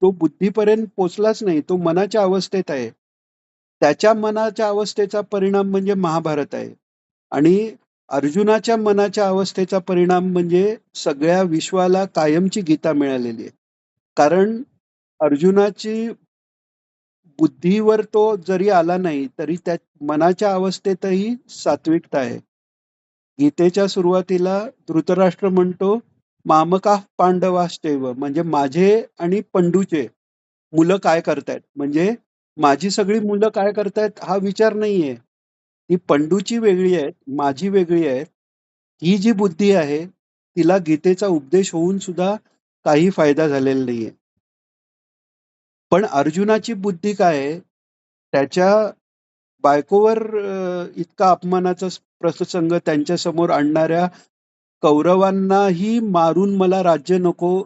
तो बुद्धीपर्यंत पोचलाच नाही. तो मनाच्या अवस्थेत आहे. त्याच्या मनाच्या अवस्थेचा परिणाम म्हणजे महाभारत आहे. आणि अर्जुनाच्या मनाच्या अवस्थेचा परिणाम म्हणजे सगळ्या विश्वाला कायमची गीता मिळालेली आहे. कारण अर्जुनाची बुद्धीवर तो जरी आला नाही, तरी त्या मनाच्या अवस्थेतही सात्विकता आहे. गीतेच्या सुरुवातीला धृतराष्ट्र म्हणतो, "मामकाः पांडवाश्चैव" म्हणजे माझे आणि पंडूचे मुलं काय करतायत? म्हणजे माझी सगळी मुलं काय करतायत हा विचार नाहीये. ती पंडूची वेगळी आहेत, माझी वेगळी आहे. ही जी बुद्धी आहे, तिला गीतेचा उपदेश होऊन सुद्धा काही फायदा झालेला नाहीये. पण अर्जुनाची बुद्धी काय आहे? त्याच्या बायकोवर इतका अपमानाचा प्रसंग त्यांच्यासमोर आणणाऱ्या कौरवांनाही मारून मला राज्य नको,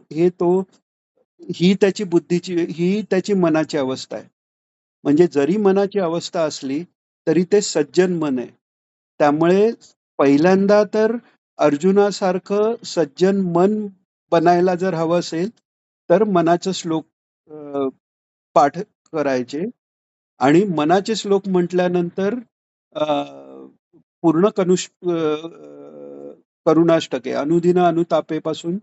ही त्याची बुद्धीची, ही त्याची मनाची अवस्था आहे. म्हणजे जरी मनाची अवस्था असली, तरी ते सज्जन मन आहे. त्यामुळे पहिल्यांदा तर अर्जुनासारखं सज्जन मन बनायला जर हवं असेल, तर मनाचे श्लोक अ, पाठ करायचे आणि मनाचे श्लोक म्हटल्यानंतर अ, पूर्ण करुणाष्टके, अनुदिन अनुतापेपासून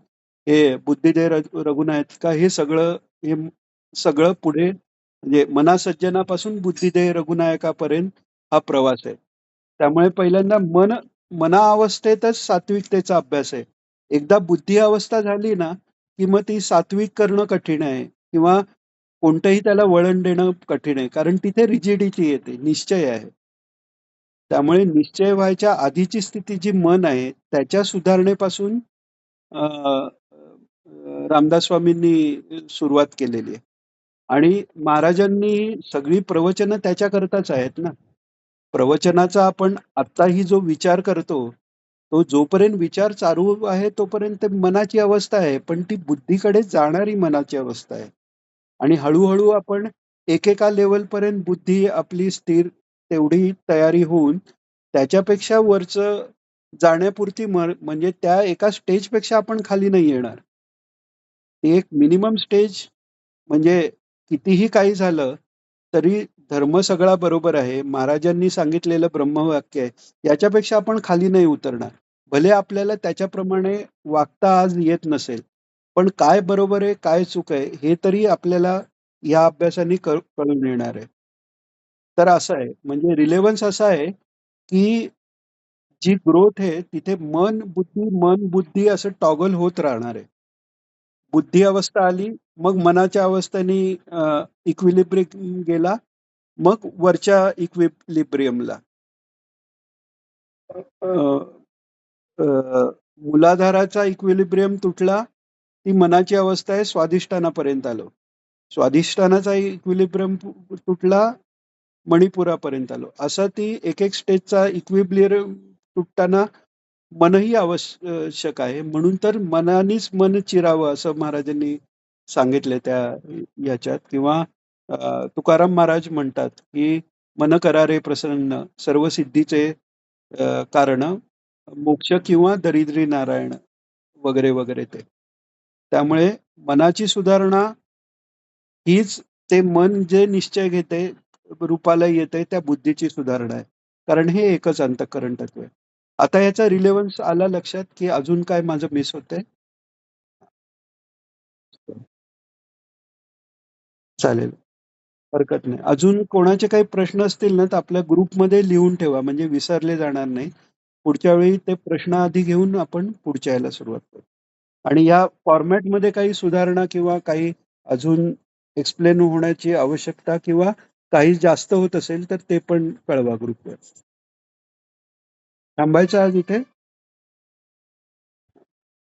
हे बुद्धिदे रघुनायका हे सगळं पुढे म्हणजे मनासज्जनापासून बुद्धिदेह रघुनायकापर्यंत हा प्रवास आहे. त्यामुळे पहिल्यांदा मना अवस्थेतच सात्विकतेचा अभ्यास आहे. एकदा बुद्धी अवस्था झाली ना, की मग ती सात्विक करणं कठीण आहे किंवा कोणतंही त्याला वळण देणं कठीण आहे. कारण तिथे रिजिडिटी येते, निश्चय आहे. त्यामुळे निश्चय व्हायच्या आधीची स्थिती जी मन आहे, त्याच्या सुधारणेपासून अ, रामदास स्वामींनी सुरुवात केलेली आहे. आणि महाराजांनी सगळी प्रवचनं त्याच्याकरताच आहेत ना. प्रवचनाचा आपण आत्ताही जो विचार करतो, तो जोपर्यंत विचार चालू आहे तोपर्यंत मनाची अवस्था आहे. पण ती बुद्धीकडे जाणारी मनाची अवस्था आहे. आणि हळू आपण एकेका लेव्हलपर्यंत बुद्धी आपली स्थिर तेवढी तयारी होऊन त्याच्यापेक्षा वरचं जाण्यापुरती म्हणजे त्या एका स्टेजपेक्षा आपण खाली नाही येणार. ती एक मिनिमम स्टेज म्हणजे कितीही काही झालं, तरी धर्म सगळा बरोबर आहे. महाराजांनी सांगितलेलं ब्रह्मवाक्य आहे. याच्यापेक्षा आपण खाली नाही उतरणार. भले आपल्याला त्याच्याप्रमाणे वागता आज येत नसेल. पण काय बरोबर आहे, काय चूक आहे, हे तरी आपल्याला या अभ्यासाने कळून येणार आहे. तर असं आहे. म्हणजे रिलेव्हन्स असा आहे, की जी ग्रोथ आहे तिथे मन, बुद्धी असं टॉगल होत राहणार आहे. बुद्धी अवस्था आली, मग मनाच्या अवस्थेने इक्विलिब्रियम गेला, मग वरच्या इक्विलिब्रियमला. अ, अ, मूलाधाराचा इक्विलिब्रियम तुटला, ती मनाची अवस्था आहे स्वाधिष्ठानापर्यंत आलो. स्वाधिष्ठानाचा इक्विलिब्रियम तुटला, मणिपुरापर्यंत आलो. असा ती एक स्टेजचा इक्विलिब्रियम तुटताना मनही आवश्यक आहे. म्हणून तर मनानेच मन चिरावं असं महाराजांनी सांगितले त्या याच्यात किंवा तुकाराम महाराज म्हणतात, की "मन करा रे प्रसन्न, सर्व सिद्धीचे कारण मोक्ष किंवा दरिद्री नारायण" वगैरे, वगैरे ते. त्यामुळे मनाची सुधारणा हीच ते मन जे निश्चय घेते, रूपाला येते त्या बुद्धीची सुधारणा आहे. कारण हे एकच अंतःकरण तत्व आहे. आता याचा रिलेव्हन्स आला लक्षात, की अजून काय माझं मिस होतंय? चालेल, हरकत नाही. अजून कोणाचे काही प्रश्न असतील ना, तर आपल्या ग्रुपमध्ये लिहून ठेवा म्हणजे विसरले जाणार नाही. पुढच्या वेळी ते प्रश्न आधी घेऊन आपण पुढच्या ह्याला सुरुवात करू. आणि या फॉर्मॅटमध्ये काही सुधारणा किंवा काही अजून एक्सप्लेन होण्याची आवश्यकता किंवा काही जास्त होत असेल, तर ते पण कळवा ग्रुपवर. थांबायचं आज इथे?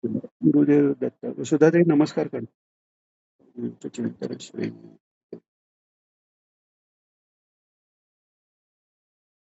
गुरुदेव दत्त. सुधाताई नमस्कार करा. चिंतन श्री